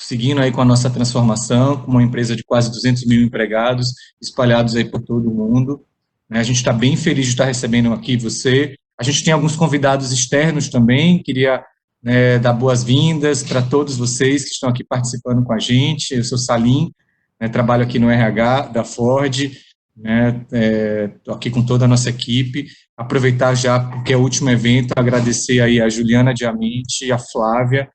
seguindo aí com a nossa transformação, com uma empresa de quase 200 mil empregados, espalhados aí por todo o mundo. A gente está bem feliz de estar recebendo aqui você. A gente tem alguns convidados externos também, queria dar boas-vindas para todos vocês que estão aqui participando com a gente. Eu sou Salim, trabalho aqui no RH da Ford, estou aqui com toda a nossa equipe. Aproveitar já, porque é o último evento, agradecer aí a Juliana Diamante e a Flávia,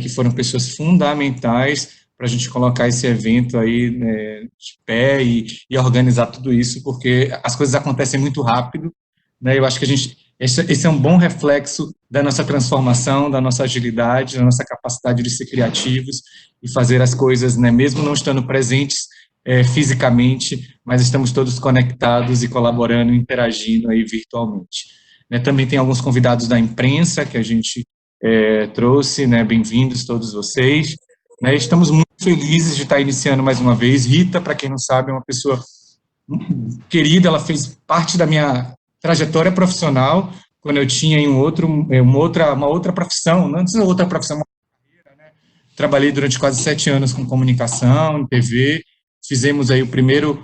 que foram pessoas fundamentais para a gente colocar esse evento aí de pé e organizar tudo isso, porque as coisas acontecem muito rápido, Eu acho que esse é um bom reflexo da nossa transformação, da nossa agilidade, da nossa capacidade de ser criativos e fazer as coisas, mesmo não estando presentes fisicamente, mas estamos todos conectados e colaborando, interagindo aí virtualmente. Também tem alguns convidados da imprensa que a gente trouxe, bem-vindos todos vocês. Estamos muito felizes de estar iniciando mais uma vez. Rita, para quem não sabe, é uma pessoa querida, ela fez parte da minha trajetória profissional, quando eu tinha em uma outra profissão, não antes outra profissão, uma carreira, Trabalhei durante quase 7 anos com comunicação, em TV, fizemos aí o primeiro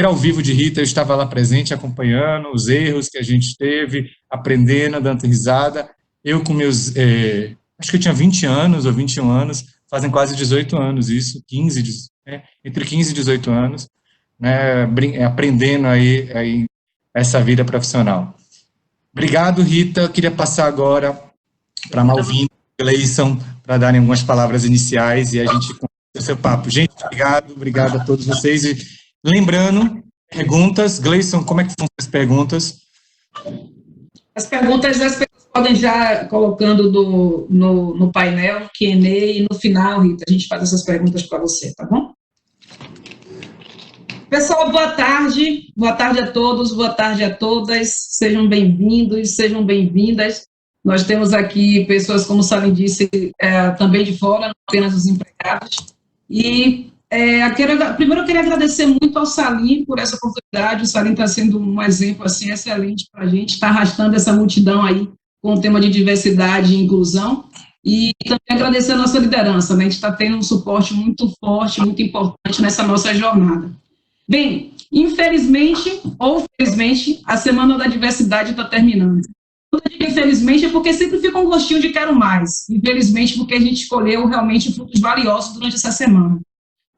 ao vivo de Rita, eu estava lá presente, acompanhando os erros que a gente teve, aprendendo, dando risada. Eu com meus, acho que eu tinha 20 anos ou 21 anos, fazem quase 18 anos isso, entre 15 e 18 anos, aprendendo aí essa vida profissional. Obrigado, Rita. Eu queria passar agora para a Malvina e Gleison para darem algumas palavras iniciais e a gente começa o seu papo. Gente, obrigado a todos vocês. E lembrando, perguntas. Gleison, como é que funcionam as perguntas? As perguntas as pessoas podem já colocando no painel, Q&A, e no final, Rita, a gente faz essas perguntas para você, tá bom? Pessoal, boa tarde a todos, boa tarde a todas, sejam bem-vindos, sejam bem-vindas. Nós temos aqui pessoas, como o Salim disse, também de fora, não apenas os empregados. E primeiro eu queria agradecer muito ao Salim por essa oportunidade. O Salim está sendo um exemplo assim, excelente para a gente, está arrastando essa multidão aí com o tema de diversidade e inclusão. E também agradecer a nossa liderança, A gente está tendo um suporte muito forte, muito importante nessa nossa jornada. Bem, infelizmente ou felizmente, a Semana da Diversidade está terminando. Quando eu digo infelizmente é porque sempre fica um gostinho de quero mais. Infelizmente porque a gente escolheu realmente frutos valiosos durante essa semana.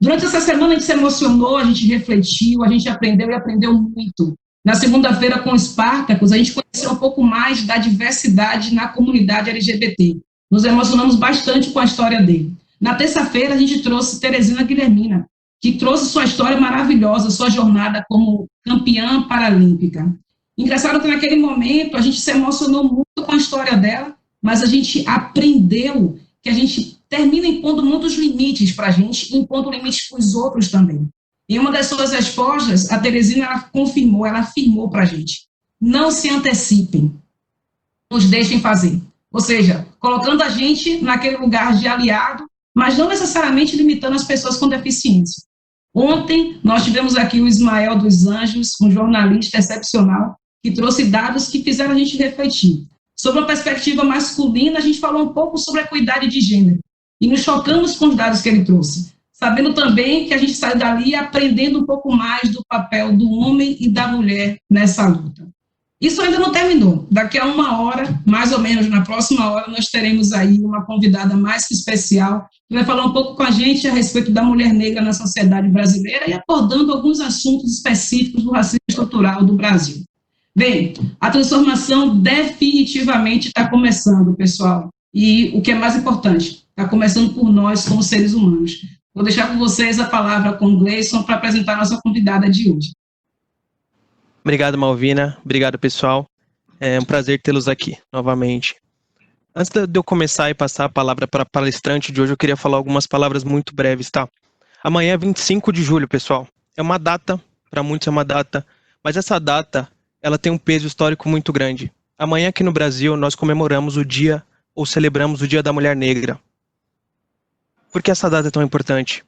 Durante essa semana a gente se emocionou, a gente refletiu, a gente aprendeu e aprendeu muito. Na segunda-feira com o Spartacus, a gente conheceu um pouco mais da diversidade na comunidade LGBT. Nos emocionamos bastante com a história dele. Na terça-feira a gente trouxe Teresina Guilhermina, que trouxe sua história maravilhosa, sua jornada como campeã paralímpica. Engraçado que naquele momento a gente se emocionou muito com a história dela, mas a gente aprendeu que a gente termina impondo muitos limites para a gente e impondo limites para os outros também. Em uma das suas respostas, a Teresina ela afirmou para a gente: não se antecipem, nos deixem fazer. Ou seja, colocando a gente naquele lugar de aliado, mas não necessariamente limitando as pessoas com deficiência. Ontem, nós tivemos aqui o Ismael dos Anjos, um jornalista excepcional, que trouxe dados que fizeram a gente refletir. Sobre a perspectiva masculina, a gente falou um pouco sobre a equidade de gênero, e nos chocamos com os dados que ele trouxe, sabendo também que a gente sai dali aprendendo um pouco mais do papel do homem e da mulher nessa luta. Isso ainda não terminou. Daqui a 1 hora, mais ou menos na próxima hora, nós teremos aí uma convidada mais que especial, que vai falar um pouco com a gente a respeito da mulher negra na sociedade brasileira e abordando alguns assuntos específicos do racismo estrutural do Brasil. Bem, a transformação definitivamente está começando, pessoal. E o que é mais importante, está começando por nós como seres humanos. Vou deixar com vocês a palavra com o Gleison para apresentar a nossa convidada de hoje. Obrigado, Malvina. Obrigado, pessoal. É um prazer tê-los aqui, novamente. Antes de eu começar e passar a palavra para a palestrante de hoje, eu queria falar algumas palavras muito breves, tá? Amanhã é 25 de julho, pessoal. É uma data, para muitos é uma data, mas essa data, ela tem um peso histórico muito grande. Amanhã aqui no Brasil, nós comemoramos o dia, ou celebramos o Dia da Mulher Negra. Por que essa data é tão importante?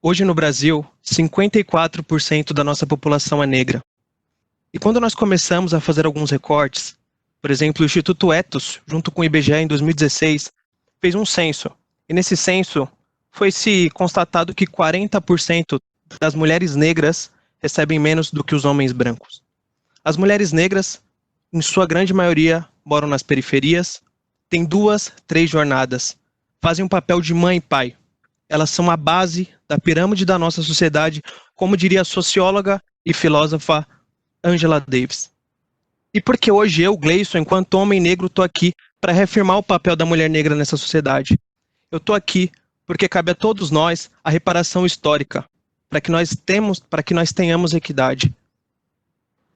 Hoje no Brasil, 54% da nossa população é negra. E quando nós começamos a fazer alguns recortes, por exemplo, o Instituto Ethos, junto com o IBGE em 2016, fez um censo. E nesse censo, foi-se constatado que 40% das mulheres negras recebem menos do que os homens brancos. As mulheres negras, em sua grande maioria, moram nas periferias, têm 2, 3 jornadas, fazem um papel de mãe e pai. Elas são a base da pirâmide da nossa sociedade, como diria a socióloga e filósofa Angela Davis. E porque hoje eu, Gleison, enquanto homem negro, estou aqui para reafirmar o papel da mulher negra nessa sociedade. Eu estou aqui porque cabe a todos nós a reparação histórica, para que nós tenhamos equidade.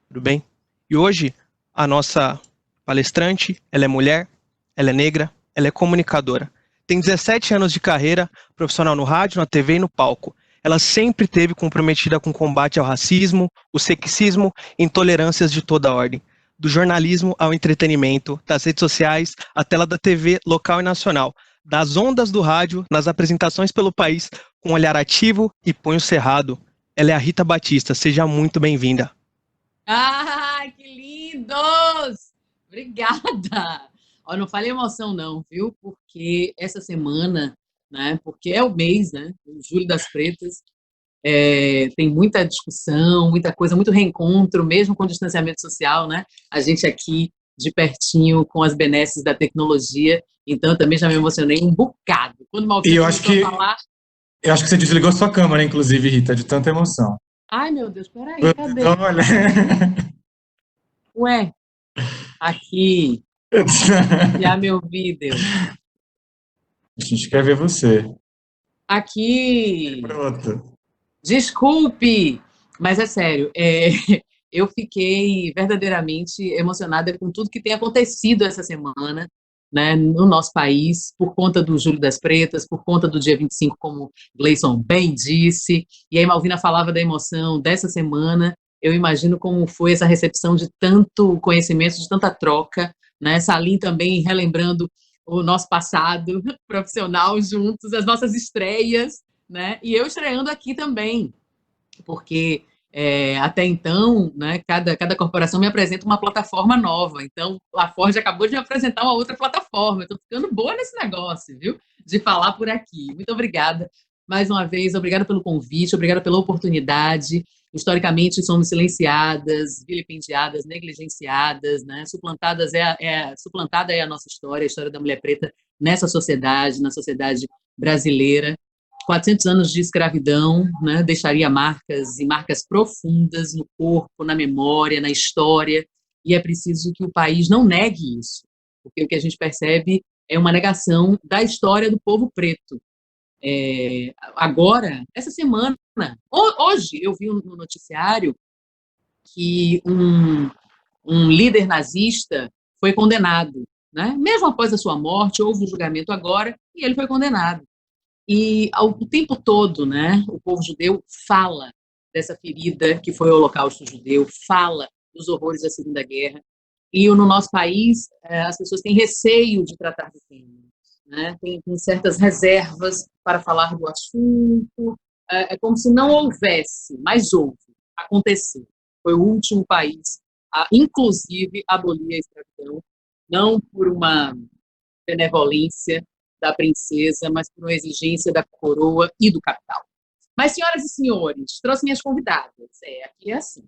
Tudo bem? E hoje, a nossa palestrante, ela é mulher, ela é negra, ela é comunicadora. Tem 17 anos de carreira profissional no rádio, na TV e no palco. Ela sempre esteve comprometida com o combate ao racismo, o sexismo e intolerâncias de toda a ordem. Do jornalismo ao entretenimento, das redes sociais, à tela da TV local e nacional, das ondas do rádio, nas apresentações pelo país, com um olhar ativo e punho cerrado. Ela é a Rita Batista, seja muito bem-vinda. Ai, que lindos! Obrigada! Ó, não falei emoção não, viu? Porque essa semana, né? Porque é o mês, né? O Julho das Pretas, tem muita discussão, muita coisa, muito reencontro, mesmo com distanciamento social, né? A gente aqui de pertinho com as benesses da tecnologia, então eu também já me emocionei um bocado. Quando o Malvino começou a falar... Eu acho que você desligou sua câmera, inclusive, Rita, de tanta emoção. Ai, meu Deus, peraí, cadê? Então, olha... Ué, aqui, já me ouvi, Deus. A gente quer ver você. Aqui. Pronto. Desculpe, mas é sério, eu fiquei verdadeiramente emocionada com tudo que tem acontecido essa semana, né, no nosso país, por conta do Julho das Pretas, por conta do dia 25, como Gleison bem disse, e aí Malvina falava da emoção dessa semana. Eu imagino como foi essa recepção de tanto conhecimento, de tanta troca, né, Salim também relembrando o nosso passado profissional juntos, as nossas estreias, né? E eu estreando aqui também, porque até então, né, cada corporação me apresenta uma plataforma nova, então a Ford acabou de me apresentar uma outra plataforma, eu estou ficando boa nesse negócio, viu? De falar por aqui. Muito obrigada, mais uma vez, obrigada pelo convite, obrigada pela oportunidade. Historicamente somos silenciadas, vilipendiadas, negligenciadas, né? Suplantada é a nossa história, a história da mulher preta nessa sociedade, na sociedade brasileira. 400 anos de escravidão, né, deixaria marcas e marcas profundas no corpo, na memória, na história, e é preciso que o país não negue isso, porque o que a gente percebe é uma negação da história do povo preto. Agora, essa semana, hoje eu vi no noticiário que um líder nazista foi condenado, né? Mesmo após a sua morte, houve um julgamento agora e ele foi condenado. E ao tempo todo, né, o povo judeu fala dessa ferida que foi o Holocausto judeu, fala dos horrores da Segunda Guerra, e no nosso país as pessoas têm receio de tratar do tema, né? Tem certas reservas para falar do assunto, é como se não houvesse, mas houve, aconteceu. Foi o último país a, inclusive, abolir a escravidão, não por uma benevolência da princesa, mas por uma exigência da coroa e do capital. Mas, senhoras e senhores, trouxe minhas convidadas. Aqui é assim.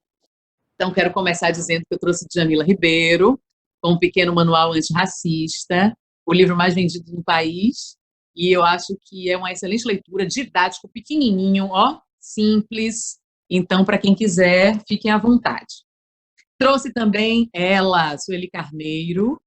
Então, quero começar dizendo que eu trouxe Djamila Ribeiro, com um pequeno manual antirracista, o livro mais vendido no país, e eu acho que é uma excelente leitura, didático, pequenininho, ó, simples. Então, para quem quiser, fiquem à vontade. Trouxe também ela, Sueli Carneiro,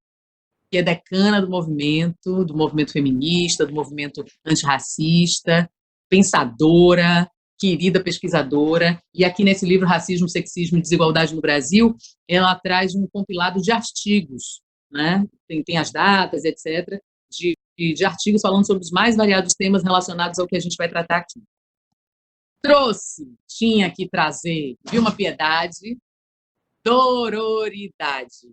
que é decana do movimento feminista, do movimento antirracista, pensadora, querida pesquisadora, e aqui nesse livro Racismo, Sexismo e Desigualdade no Brasil, ela traz um compilado de artigos, né? Tem as datas, etc., de artigos falando sobre os mais variados temas relacionados ao que a gente vai tratar aqui. Tinha que trazer Vilma Piedade, Dororidade.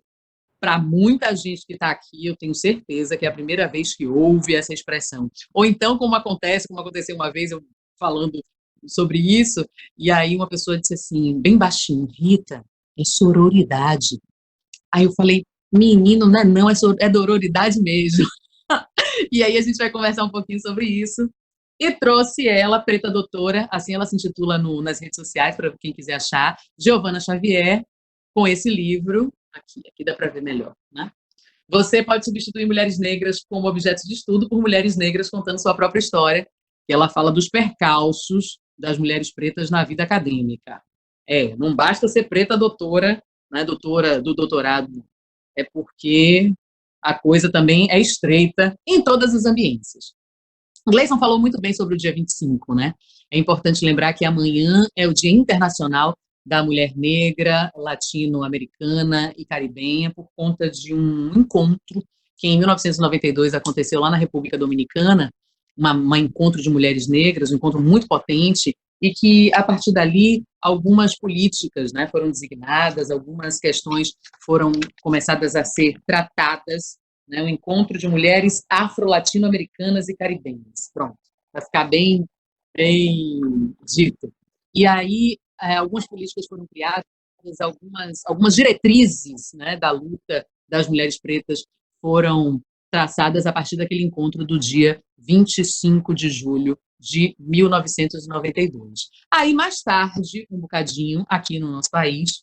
Para muita gente que está aqui, eu tenho certeza que é a primeira vez que ouve essa expressão. Ou então, como aconteceu uma vez, eu falando sobre isso, e aí uma pessoa disse assim, bem baixinho, Rita, é sororidade. Aí eu falei, menino, não, é dororidade mesmo. E aí a gente vai conversar um pouquinho sobre isso. e trouxe ela, Preta Doutora, assim ela se intitula nas redes sociais, para quem quiser achar, Giovana Xavier, com esse livro, aqui dá para ver melhor, né? Você pode substituir mulheres negras como objetos de estudo por mulheres negras contando sua própria história, que ela fala dos percalços das mulheres pretas na vida acadêmica. Não basta ser preta doutora, né, doutora do doutorado, é porque a coisa também é estreita em todas as ambiências. O Gleison falou muito bem sobre o dia 25, né? É importante lembrar que amanhã é o Dia Internacional da Mulher Negra, Latino-Americana e Caribenha, por conta de um encontro que em 1992 aconteceu lá na República Dominicana, um encontro de mulheres negras, um encontro muito potente, e que, a partir dali, algumas políticas, né, foram designadas, algumas questões foram começadas a ser tratadas, né, o encontro de mulheres afro-latino-americanas e caribenhas. Pronto, para ficar bem dito. E aí, algumas políticas foram criadas, algumas diretrizes, né, da luta das mulheres pretas foram traçadas a partir daquele encontro do dia 25 de julho de 1992. Aí, mais tarde, um bocadinho, aqui no nosso país,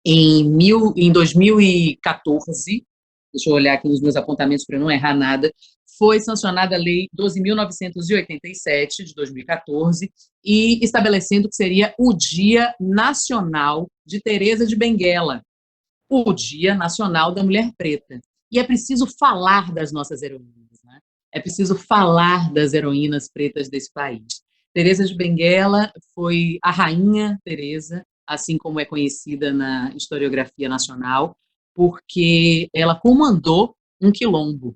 em 2014, deixa eu olhar aqui nos meus apontamentos para não errar nada, foi sancionada a Lei 12.987, de 2014, e estabelecendo que seria o Dia Nacional de Teresa de Benguela, o Dia Nacional da Mulher Preta. E é preciso falar das nossas heroínas, né? É preciso falar das heroínas pretas desse país. Teresa de Benguela foi a Rainha Teresa, assim como é conhecida na historiografia nacional, porque ela comandou um quilombo.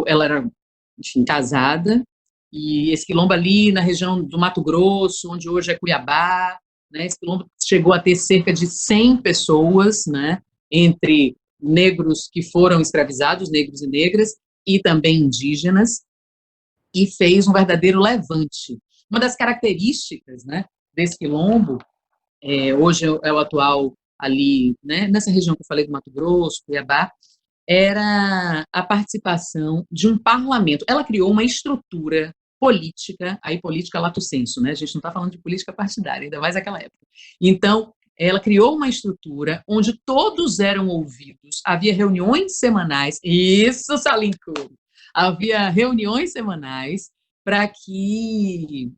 Ela era, enfim, casada, e esse quilombo ali na região do Mato Grosso, onde hoje é Cuiabá, né, esse quilombo chegou a ter cerca de 100 pessoas, né, entre negros que foram escravizados, negros e negras, e também indígenas, e fez um verdadeiro levante. Uma das características, né, desse quilombo, hoje é o atual ali, né, nessa região que eu falei do Mato Grosso, Cuiabá, era a participação de um parlamento. Ela criou uma estrutura política, aí política lato sensu, né? A gente não está falando de política partidária, ainda mais naquela época. Então, ela criou uma estrutura onde todos eram ouvidos, havia reuniões semanais, isso, Salinco, havia reuniões semanais para que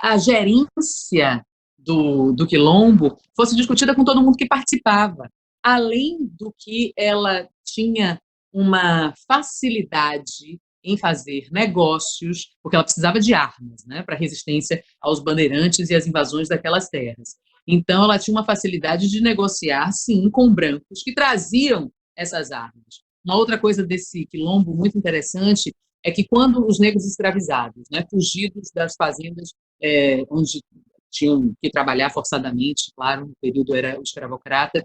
a gerência do quilombo fosse discutida com todo mundo que participava. Além do que ela tinha uma facilidade em fazer negócios, porque ela precisava de armas, né, para resistência aos bandeirantes e às invasões daquelas terras. Então, ela tinha uma facilidade de negociar, sim, com brancos que traziam essas armas. Uma outra coisa desse quilombo muito interessante é que quando os negros escravizados, né, fugidos das fazendas onde tinham que trabalhar forçadamente, claro, no período era o escravocrata,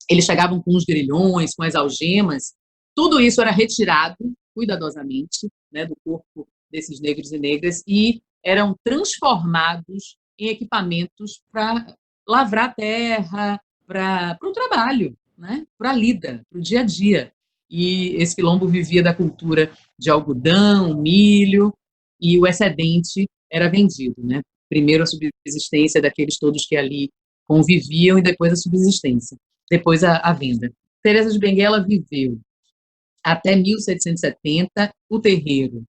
eles chegavam com os grilhões, com as algemas, tudo isso era retirado cuidadosamente, né, do corpo desses negros e negras e eram transformados em equipamentos para lavrar a terra, para o trabalho, né, para a lida, para o dia a dia. E esse quilombo vivia da cultura de algodão, milho, e o excedente era vendido, né? Primeiro a subsistência daqueles todos que ali conviviam e depois a subsistência. Depois a venda. Teresa de Benguela viveu até 1770, o terreiro,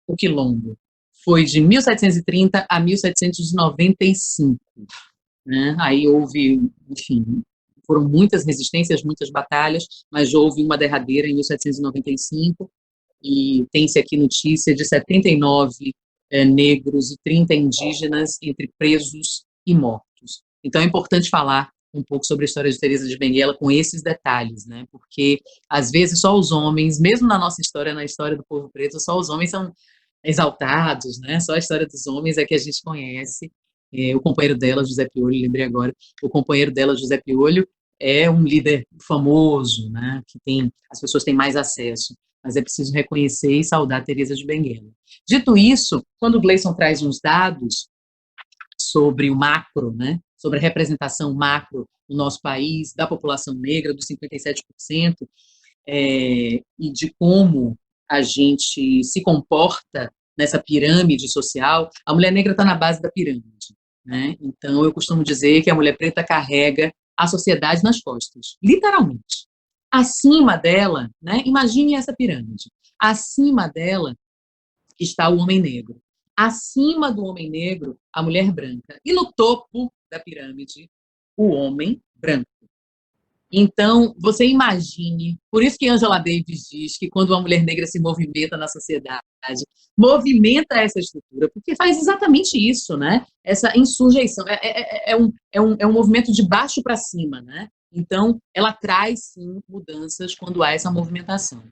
o quilombo, foi de 1730 a 1795. Né? Aí houve, enfim, foram muitas resistências, muitas batalhas, mas houve uma derradeira em 1795, e tem-se aqui notícia de 79 negros e 30 indígenas entre presos e mortos. Então é importante falar um pouco sobre a história de Teresa de Benguela com esses detalhes, né? Porque às vezes só os homens, mesmo na nossa história, na história do povo preto, só os homens são exaltados, né? Só a história dos homens é que a gente conhece. O companheiro dela, José Piolho, lembrei agora, o companheiro dela, José Piolho, é um líder famoso, né? Que as pessoas têm mais acesso, mas é preciso reconhecer e saudar Teresa de Benguela. Dito isso, quando o Gleison traz uns dados sobre o macro, né? Sobre a representação macro no nosso país, da população negra, dos 57%, e de como a gente se comporta nessa pirâmide social, a mulher negra está na base da pirâmide, né? Então, eu costumo dizer que a mulher preta carrega a sociedade nas costas, literalmente. Acima dela, né? Imagine essa pirâmide. Acima dela está o homem negro. Acima do homem negro, a mulher branca. E no topo da pirâmide, o homem branco. Então, você imagine, por isso que Angela Davis diz que quando uma mulher negra se movimenta na sociedade, movimenta essa estrutura, porque faz exatamente isso, né? Essa insurreição, é um movimento de baixo para cima, né? Então, ela traz, sim, mudanças quando há essa movimentação.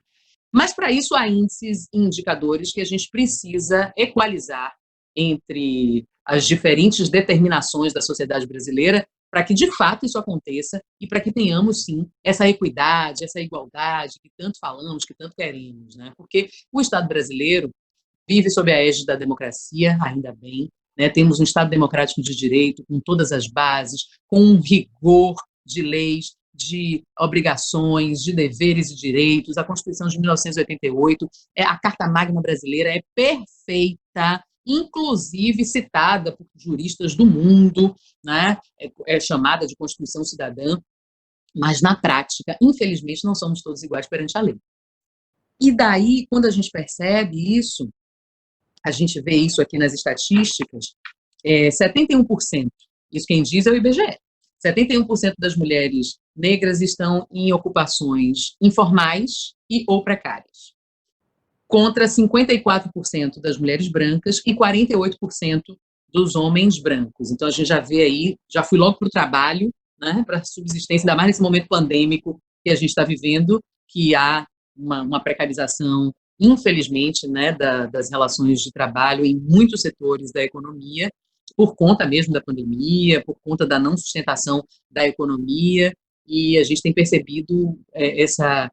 Mas, para isso, há índices e indicadores que a gente precisa equalizar entre as diferentes determinações da sociedade brasileira para que, de fato, isso aconteça e para que tenhamos, sim, essa equidade, essa igualdade que tanto falamos, que tanto queremos, né? Porque o Estado brasileiro vive sob a égide da democracia, ainda bem, né? Temos um Estado democrático de direito, com todas as bases, com um rigor de leis, de obrigações, de deveres e direitos. A Constituição de 1988, a Carta Magna brasileira é perfeita, inclusive citada por juristas do mundo, né? É chamada de Constituição Cidadã, mas na prática, infelizmente, não somos todos iguais perante a lei. E daí, quando a gente percebe isso, a gente vê isso aqui nas estatísticas, 71%, isso quem diz é o IBGE, 71% das mulheres negras estão em ocupações informais e ou precárias, contra 54% das mulheres brancas e 48% dos homens brancos. Então, a gente já vê aí, já fui logo para o trabalho, né, para a subsistência, ainda mais nesse momento pandêmico que a gente está vivendo, que há uma precarização, infelizmente, né, das relações de trabalho em muitos setores da economia, por conta mesmo da pandemia, por conta da não sustentação da economia, e a gente tem percebido essa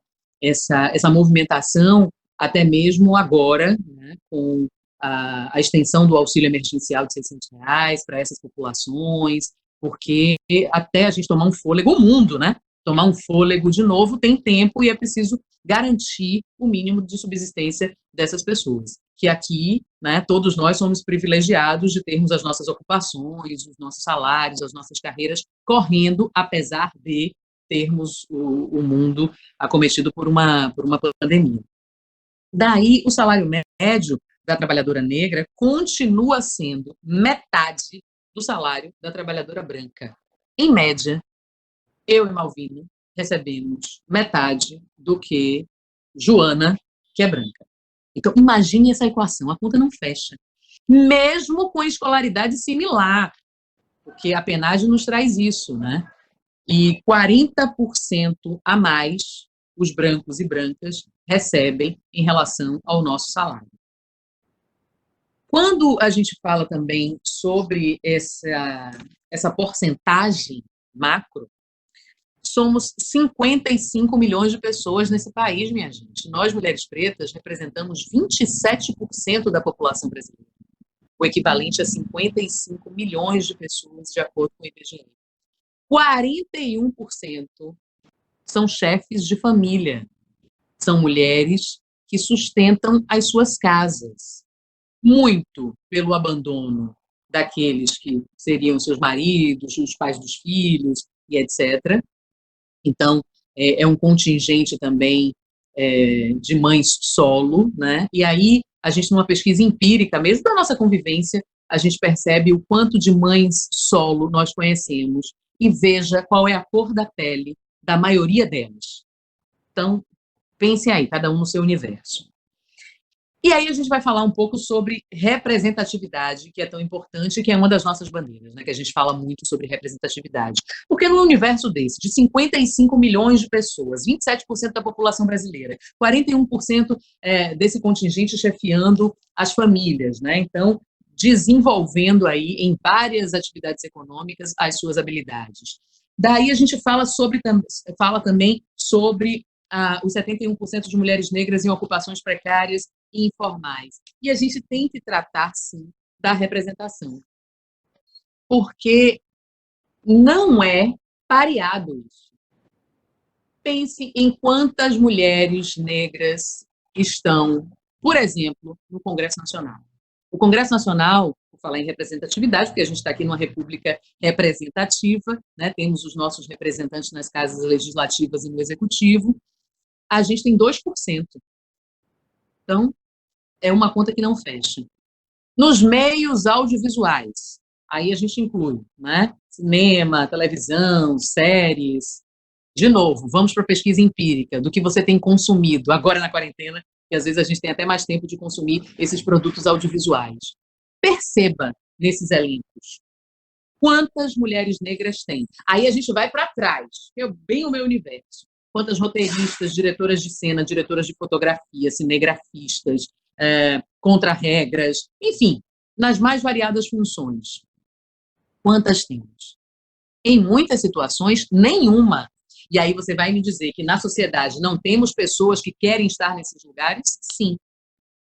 movimentação até mesmo agora, né, com a extensão do auxílio emergencial de R$ 600 para essas populações, porque até a gente tomar um fôlego, o mundo, né, tomar um fôlego de novo tem tempo e é preciso garantir o mínimo de subsistência dessas pessoas. Que aqui, né, todos nós somos privilegiados de termos as nossas ocupações, os nossos salários, as nossas carreiras correndo, apesar de termos o mundo acometido por uma pandemia. Daí, o salário médio da trabalhadora negra continua sendo metade do salário da trabalhadora branca. Em média, eu e Malvina recebemos metade do que Joana, que é branca. Então, imagine essa equação, a conta não fecha. Mesmo com escolaridade similar, porque a PNAD nos traz isso, né? E 40% a mais os brancos e brancas recebem em relação ao nosso salário. Quando a gente fala também sobre essa porcentagem macro, somos 55 milhões de pessoas nesse país, minha gente. Nós, mulheres pretas, representamos 27% da população brasileira, o equivalente a 55 milhões de pessoas, de acordo com o IBGE. 41% são chefes de família, são mulheres que sustentam as suas casas, muito pelo abandono daqueles que seriam seus maridos, os pais dos filhos e etc. Então, é um contingente também de mães solo, né? E aí, a gente, numa pesquisa empírica, mesmo da nossa convivência, a gente percebe o quanto de mães solo nós conhecemos e veja qual é a cor da pele da maioria delas. Então, pense aí, cada um no seu universo. E aí a gente vai falar um pouco sobre representatividade, que é tão importante, que é uma das nossas bandeiras, né? Que a gente fala muito sobre representatividade. Porque no universo desse, de 55 milhões de pessoas, 27% da população brasileira, 41% desse contingente chefiando as famílias, né? Então, desenvolvendo aí em várias atividades econômicas as suas habilidades. Daí a gente fala também sobre os 71% de mulheres negras em ocupações precárias e informais. E a gente tem que tratar, sim, da representação. Porque não é pareado isso. Pense em quantas mulheres negras estão, por exemplo, no Congresso Nacional. O Congresso Nacional, vou falar em representatividade, porque a gente está aqui numa república representativa, né? Temos os nossos representantes nas casas legislativas e no executivo, a gente tem 2%. Então, é uma conta que não fecha. Nos meios audiovisuais, aí a gente inclui, né? Cinema, televisão, séries. De novo, vamos para a pesquisa empírica do que você tem consumido agora na quarentena, que às vezes a gente tem até mais tempo de consumir esses produtos audiovisuais. Perceba nesses elencos quantas mulheres negras tem. Aí a gente vai para trás, que é bem o meu universo. Quantas roteiristas, diretoras de cena, diretoras de fotografia, cinegrafistas, contra-regras, enfim, nas mais variadas funções. Quantas temos? Em muitas situações, nenhuma. E aí você vai me dizer que na sociedade não temos pessoas que querem estar nesses lugares? Sim.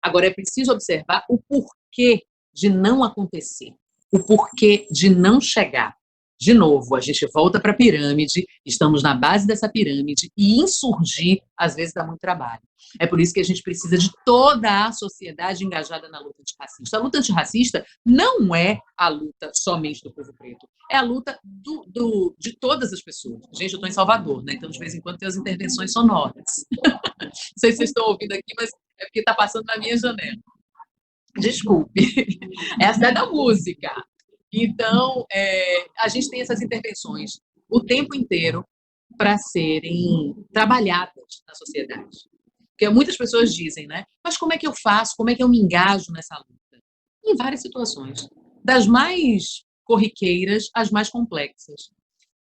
Agora é preciso observar o porquê de não acontecer, o porquê de não chegar. De novo, a gente volta para a pirâmide, estamos na base dessa pirâmide e insurgir, às vezes, dá muito trabalho. É por isso que a gente precisa de toda a sociedade engajada na luta antirracista. A luta antirracista não é a luta somente do povo preto, é a luta de todas as pessoas. Gente, eu estou em Salvador, né? Então, de vez em quando, tem as intervenções sonoras. Não sei se vocês estão ouvindo aqui, mas é porque está passando na minha janela. Desculpe. É a cidade da música. Então, a gente tem essas intervenções o tempo inteiro para serem trabalhadas na sociedade. Porque muitas pessoas dizem, né? Mas como é que eu faço? Como é que eu me engajo nessa luta? Em várias situações. Das mais corriqueiras às mais complexas.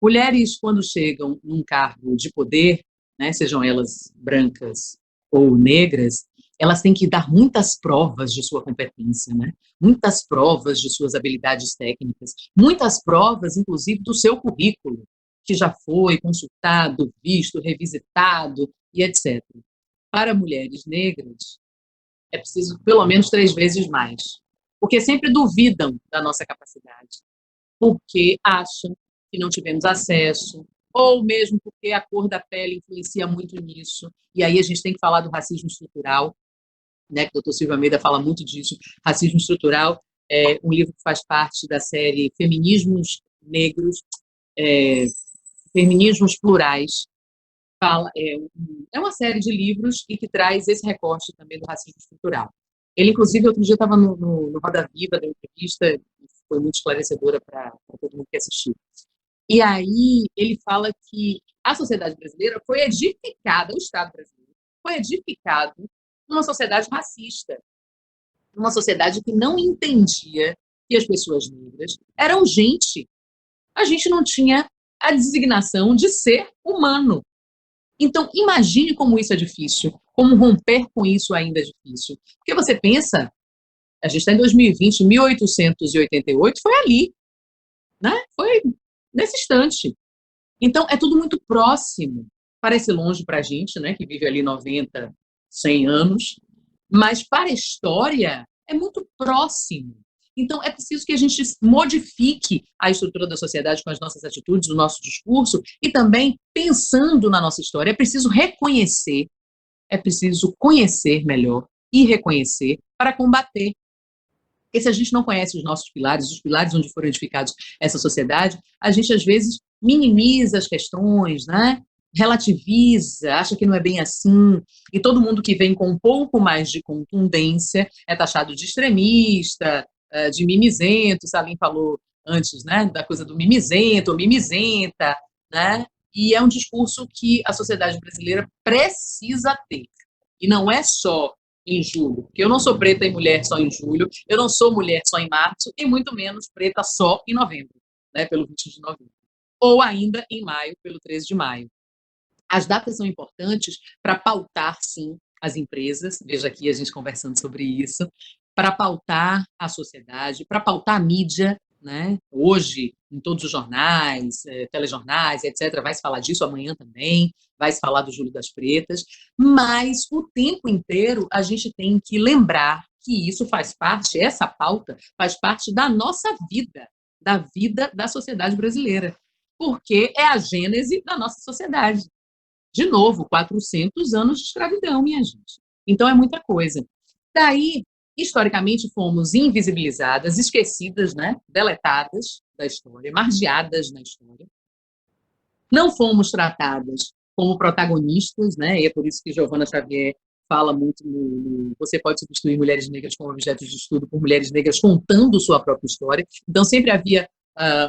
Mulheres, quando chegam num cargo de poder, né, sejam elas brancas ou negras, elas têm que dar muitas provas de sua competência, né? Muitas provas de suas habilidades técnicas, muitas provas, inclusive, do seu currículo, que já foi consultado, visto, revisitado e etc. Para mulheres negras, é preciso pelo menos 3 vezes mais, porque sempre duvidam da nossa capacidade, porque acham que não tivemos acesso, ou mesmo porque a cor da pele influencia muito nisso, e aí a gente tem que falar do racismo estrutural, né, que o Dr. Silvio Almeida fala muito disso. Racismo estrutural é um livro que faz parte da série Feminismos Negros, Feminismos Plurais. É uma série de livros e que traz esse recorte também do racismo estrutural. Ele, inclusive, outro dia estava no Roda Viva da entrevista, e foi muito esclarecedora para todo mundo que assistiu. E aí ele fala que a sociedade brasileira foi edificada, o Estado brasileiro foi edificado numa sociedade racista, numa sociedade que não entendia que as pessoas negras eram gente. A gente não tinha a designação de ser humano. Então, imagine como isso é difícil, como romper com isso ainda é difícil. Porque você pensa, a gente está em 2020, 1888 foi ali, né? Foi nesse instante. Então, é tudo muito próximo. Parece longe para a gente, né, que vive ali 90, 100 anos, mas para a história é muito próximo. Então, é preciso que a gente modifique a estrutura da sociedade com as nossas atitudes, o nosso discurso, e também, pensando na nossa história, é preciso reconhecer, é preciso conhecer melhor e reconhecer para combater. Porque se a gente não conhece os nossos pilares, os pilares onde foram edificados essa sociedade, a gente, às vezes, minimiza as questões, né? Relativiza, acha que não é bem assim, e todo mundo que vem com um pouco mais de contundência é taxado de extremista, de mimizento. Salim falou antes, né, da coisa do mimizento ou mimizenta, né? E é um discurso que a sociedade brasileira precisa ter. E não é só em julho, porque eu não sou preta e mulher só em julho, eu não sou mulher só em março, e muito menos preta só em novembro, né, pelo 20 de novembro. Ou ainda em maio, pelo 13 de maio. As datas são importantes para pautar, sim, as empresas, veja aqui a gente conversando sobre isso, para pautar a sociedade, para pautar a mídia, né? Hoje, em todos os jornais, telejornais, etc., vai se falar disso, amanhã também, vai se falar do Julho das Pretas, mas o tempo inteiro a gente tem que lembrar que isso faz parte, essa pauta faz parte da nossa vida, da vida da sociedade brasileira, porque é a gênese da nossa sociedade. De novo, 400 anos de escravidão, minha gente. Então, é muita coisa. Daí, historicamente, fomos invisibilizadas, esquecidas, né? Deletadas da história, margeadas na história. Não fomos tratadas como protagonistas, né? E é por isso que Giovana Xavier fala muito você pode substituir mulheres negras como objetos de estudo por mulheres negras contando sua própria história. Então, sempre havia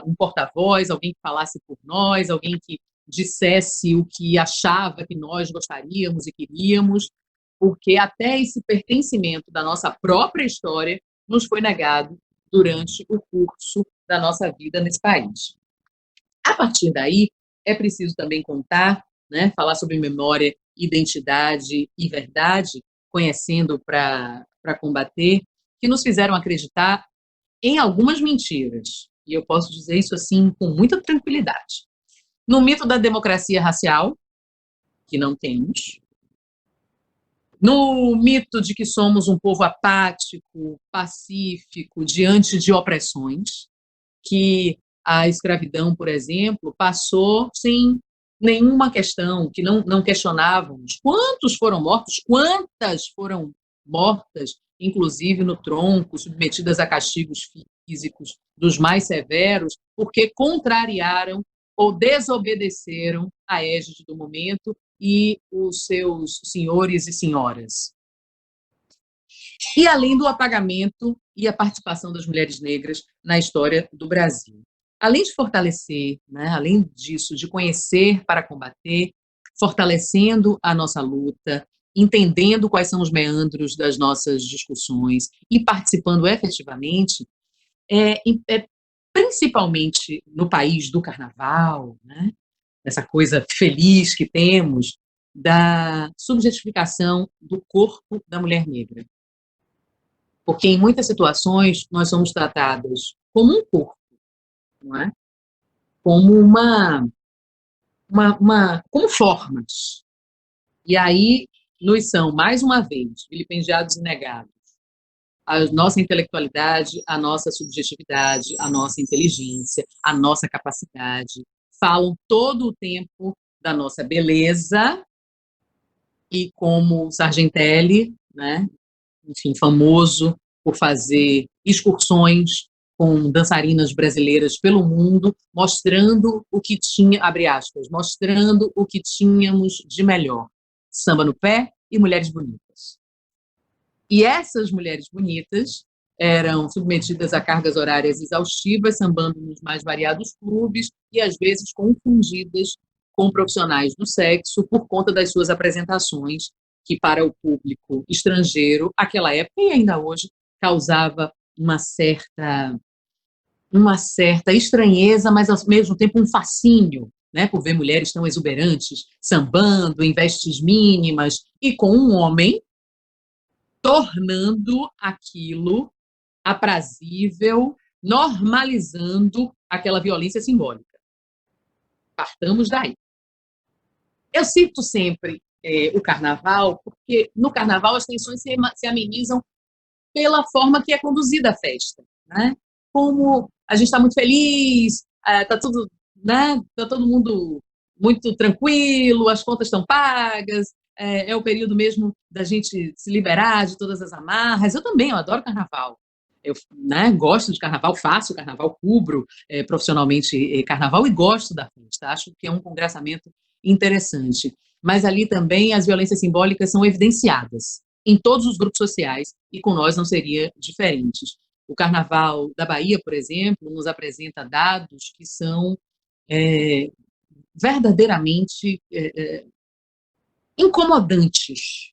um porta-voz, alguém que falasse por nós, alguém que dissesse o que achava que nós gostaríamos e queríamos, porque até esse pertencimento da nossa própria história nos foi negado durante o curso da nossa vida nesse país. A partir daí, é preciso também contar, né, falar sobre memória, identidade e verdade, conhecendo para combater, que nos fizeram acreditar em algumas mentiras. E eu posso dizer isso assim com muita tranquilidade. No mito da democracia racial, que não temos. No mito de que somos um povo apático, pacífico, diante de opressões, que a escravidão, por exemplo, passou sem nenhuma questão, que não questionávamos quantos foram mortos, quantas foram mortas, inclusive no tronco, submetidas a castigos físicos dos mais severos, porque contrariaram ou desobedeceram a égide do momento e os seus senhores e senhoras. E além do apagamento e a participação das mulheres negras na história do Brasil. Além de fortalecer, né, além disso, de conhecer para combater, fortalecendo a nossa luta, entendendo quais são os meandros das nossas discussões e participando efetivamente, principalmente no país do carnaval, né, essa coisa feliz que temos da subjetificação do corpo da mulher negra. Porque em muitas situações nós somos tratadas como um corpo, não é? Como como formas. E aí nos são, mais uma vez, vilipendiados e negados a nossa intelectualidade, a nossa subjetividade, a nossa inteligência, a nossa capacidade. Falam todo o tempo da nossa beleza e como Sargentelli, né, enfim, famoso por fazer excursões com dançarinas brasileiras pelo mundo, mostrando o que tinha, abre aspas, mostrando o que tínhamos de melhor. Samba no pé e mulheres bonitas. E essas mulheres bonitas eram submetidas a cargas horárias exaustivas, sambando nos mais variados clubes e, às vezes, confundidas com profissionais do sexo por conta das suas apresentações, que para o público estrangeiro, naquela época e ainda hoje, causava uma certa estranheza, mas ao mesmo tempo um fascínio, né, por ver mulheres tão exuberantes, sambando em vestes mínimas e com um homem tornando aquilo aprazível, normalizando aquela violência simbólica. Partamos daí. Eu cito sempre o carnaval, porque no carnaval as tensões se amenizam pela forma que é conduzida a festa, né? Como a gente está muito feliz, está tudo, né? Tá todo mundo muito tranquilo, as contas estão pagas, é o período mesmo da gente se liberar de todas as amarras. Eu também, eu adoro carnaval. Eu, né, gosto de carnaval, faço carnaval, cubro profissionalmente carnaval e gosto da festa. Acho que é um congressamento interessante. Mas ali também as violências simbólicas são evidenciadas em todos os grupos sociais e com nós não seria diferente. O Carnaval da Bahia, por exemplo, nos apresenta dados que são verdadeiramente incomodantes,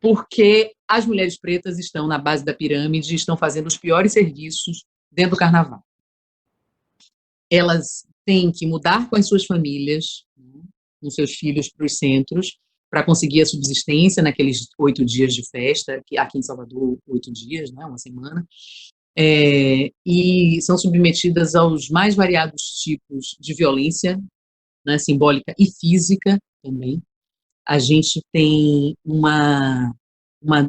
porque as mulheres pretas estão na base da pirâmide, estão fazendo os piores serviços dentro do Carnaval. Elas têm que mudar com as suas famílias, com seus filhos para os centros, para conseguir a subsistência naqueles 8 dias de festa, que aqui em Salvador, 8 dias, né, uma semana, e são submetidas aos mais variados tipos de violência, né, simbólica e física também. A gente tem uma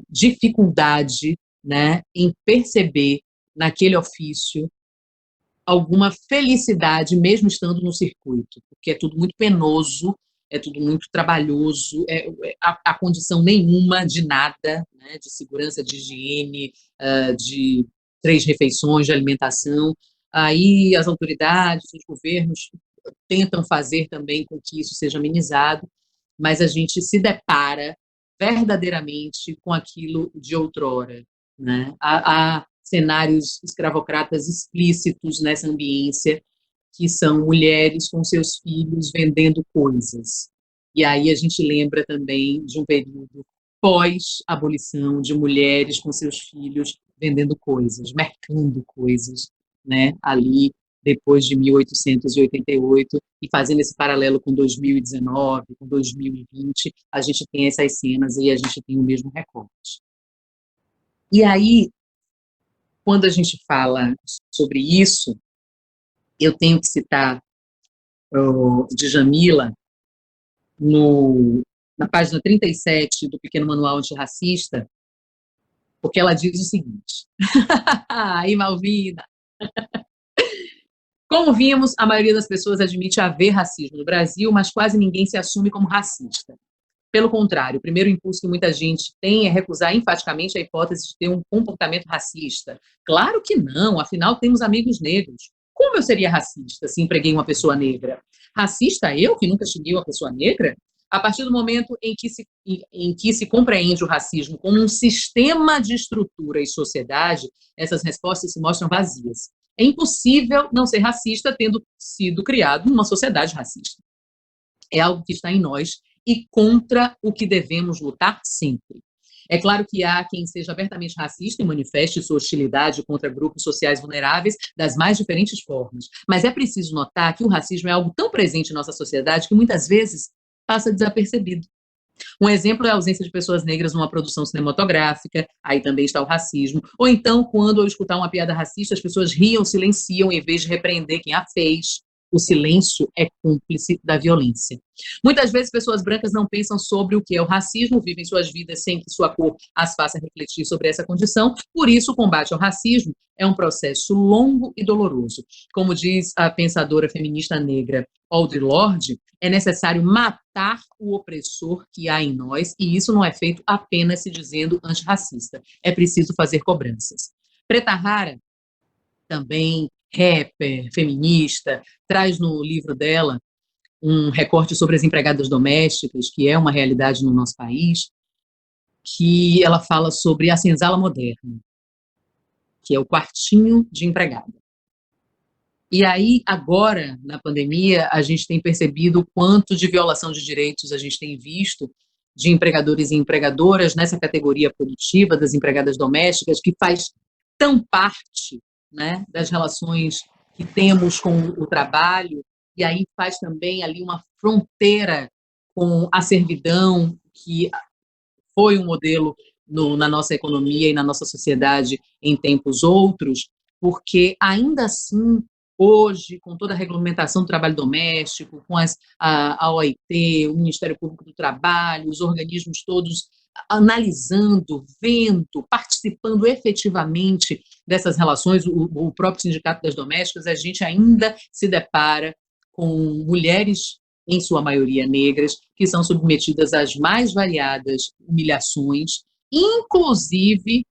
dificuldade, né, em perceber naquele ofício alguma felicidade, mesmo estando no circuito, porque é tudo muito penoso, é tudo muito trabalhoso, a condição nenhuma de nada, né, de segurança, de higiene, de 3 refeições de alimentação. Aí as autoridades, os governos tentam fazer também com que isso seja amenizado, mas a gente se depara verdadeiramente com aquilo de outrora, né? Há cenários escravocratas explícitos nessa ambiência, que são mulheres com seus filhos vendendo coisas. E aí a gente lembra também de um período pós-abolição, de mulheres com seus filhos vendendo coisas, mercando coisas, né? Ali depois de 1888, e fazendo esse paralelo com 2019, com 2020, a gente tem essas cenas e a gente tem o mesmo recorte. E aí, quando a gente fala sobre isso, eu tenho que citar o Djamila, na página 37 do Pequeno Manual Antirracista, porque ela diz o seguinte, aí Malvina, como vimos, a maioria das pessoas admite haver racismo no Brasil, mas quase ninguém se assume como racista. Pelo contrário, o primeiro impulso que muita gente tem é recusar enfaticamente a hipótese de ter um comportamento racista. Claro que não, afinal temos amigos negros. Como eu seria racista se empreguei uma pessoa negra? Racista eu, que nunca xinguei uma pessoa negra? A partir do momento em que se compreende o racismo como um sistema de estrutura e sociedade, essas respostas se mostram vazias. É impossível não ser racista tendo sido criado numa sociedade racista. É algo que está em nós e contra o que devemos lutar sempre. É claro que há quem seja abertamente racista e manifeste sua hostilidade contra grupos sociais vulneráveis das mais diferentes formas, mas é preciso notar que o racismo é algo tão presente em nossa sociedade que muitas vezes passa desapercebido. Um exemplo é a ausência de pessoas negras numa produção cinematográfica, aí também está o racismo. Ou então, quando ao escutar uma piada racista, as pessoas riam, silenciam, em vez de repreender quem a fez. O silêncio é cúmplice da violência. Muitas vezes, pessoas brancas não pensam sobre o que é o racismo, vivem suas vidas sem que sua cor as faça refletir sobre essa condição. Por isso, o combate ao racismo é um processo longo e doloroso. Como diz a pensadora feminista negra Audre Lorde, é necessário matar o opressor que há em nós, e isso não é feito apenas se dizendo antirracista. É preciso fazer cobranças. Preta Rara, também rapper, feminista, traz no livro dela um recorte sobre as empregadas domésticas, que é uma realidade no nosso país, que ela fala sobre a senzala moderna, que é o quartinho de empregada. E aí, agora, na pandemia, a gente tem percebido o quanto de violação de direitos a gente tem visto de empregadores e empregadoras nessa categoria produtiva das empregadas domésticas, que faz tão parte, né, das relações que temos com o trabalho, e aí faz também ali uma fronteira com a servidão, que foi um modelo na nossa economia e na nossa sociedade em tempos outros, porque ainda assim, hoje, com toda a regulamentação do trabalho doméstico, com a OIT, o Ministério Público do Trabalho, os organismos todos analisando, vendo, participando efetivamente dessas relações, o próprio Sindicato das Domésticas, a gente ainda se depara com mulheres, em sua maioria negras, que são submetidas às mais variadas humilhações, inclusive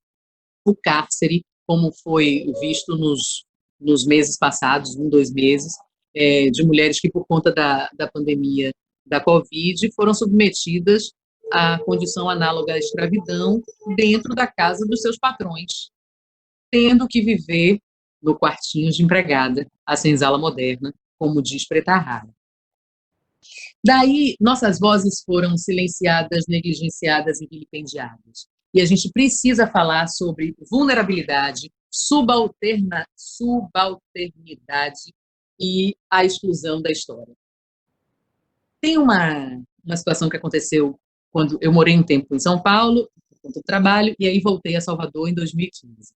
o cárcere, como foi visto nos meses passados, 2 meses, de mulheres que, por conta da pandemia da Covid, foram submetidas à condição análoga à escravidão dentro da casa dos seus patrões, tendo que viver no quartinho de empregada, a senzala moderna, como diz Preta Rara. Daí, nossas vozes foram silenciadas, negligenciadas e vilipendiadas. E a gente precisa falar sobre vulnerabilidade, subalternidade e a exclusão da história. Tem uma situação que aconteceu quando eu morei um tempo em São Paulo, por conta do trabalho, e aí voltei a Salvador em 2015.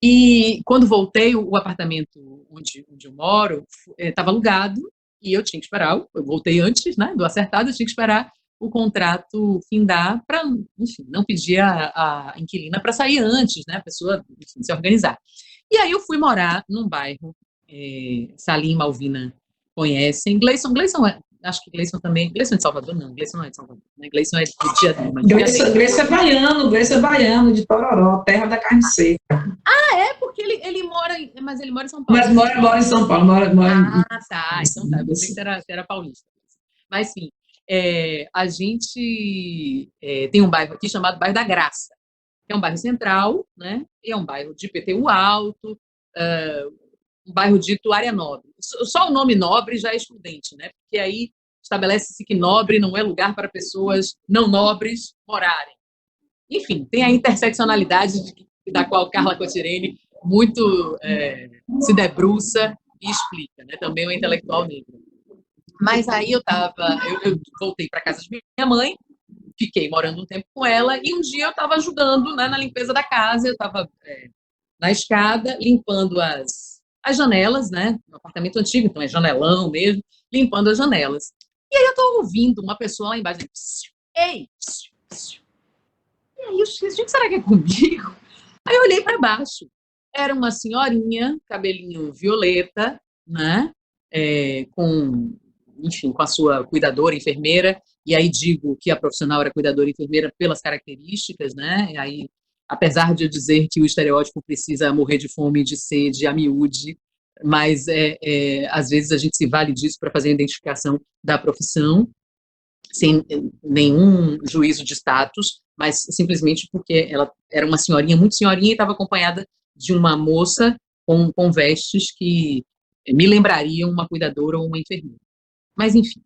E quando voltei, o apartamento onde eu moro estava alugado, e eu tinha que esperar, eu voltei antes, né, do acertado, eu tinha que esperar o contrato findar para, enfim, não pedir a inquilina para sair antes, né, a pessoa, enfim, se organizar. E aí eu fui morar num bairro, Salim e Malvina conhecem, Gleison acho que Gleison também, Gleison é de Salvador? Não, Gleison não é de Salvador, né? Gleison é de Diadema. Gleison é baiano, de Tororó, terra da carne seca. Porque ele mora, mas ele mora em São Paulo. Mas mora em São Paulo, mora Tá, então tá, eu pensei que era paulista. Mas, sim, a gente tem um bairro aqui chamado Bairro da Graça, que é um bairro central, né? E é um bairro de IPTU alto, um bairro dito área nobre. Só o nome nobre já é excludente, né? Porque aí estabelece-se que nobre não é lugar para pessoas não nobres morarem. Enfim, tem a interseccionalidade da qual Carla Cotirene muito se debruça e explica, né? Também é uma intelectual negra. Mas aí eu voltei para casa de minha mãe, fiquei morando um tempo com ela, e um dia eu estava ajudando, né, na limpeza da casa, eu estava na escada, limpando as janelas, né, no apartamento antigo, então é janelão mesmo, limpando as janelas. E aí eu estou ouvindo uma pessoa lá embaixo, ei, e aí eu disse, gente, será que é comigo? Aí eu olhei para baixo, era uma senhorinha, cabelinho violeta, né, enfim, com a sua cuidadora, enfermeira, e aí digo que a profissional era cuidadora e enfermeira pelas características, né, e aí, apesar de eu dizer que o estereótipo precisa morrer de fome e de sede a miúde, mas às vezes a gente se vale disso para fazer a identificação da profissão, sem nenhum juízo de status, mas simplesmente porque ela era uma senhorinha, muito senhorinha, e estava acompanhada de uma moça com vestes que me lembrariam uma cuidadora ou uma enfermeira. Mas, enfim.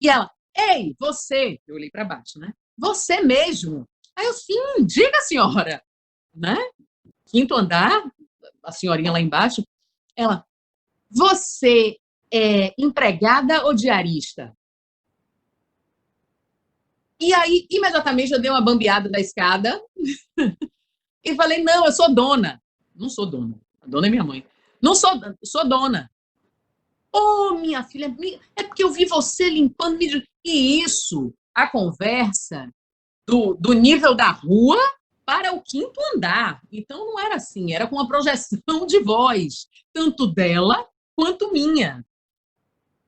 E ela, ei, você, eu olhei para baixo, né? Você mesmo? Aí eu, sim, diga, senhora, né? Quinto andar, a senhorinha lá embaixo, ela, você é empregada ou diarista? E aí, imediatamente, eu dei uma bambeada da escada e falei, não, eu sou dona. Não sou dona, a dona é minha mãe. Não sou dona. Oh, minha filha, é porque eu vi você limpando. E isso, a conversa do nível da rua para o quinto andar. Então, não era assim, era com uma projeção de voz, tanto dela quanto minha.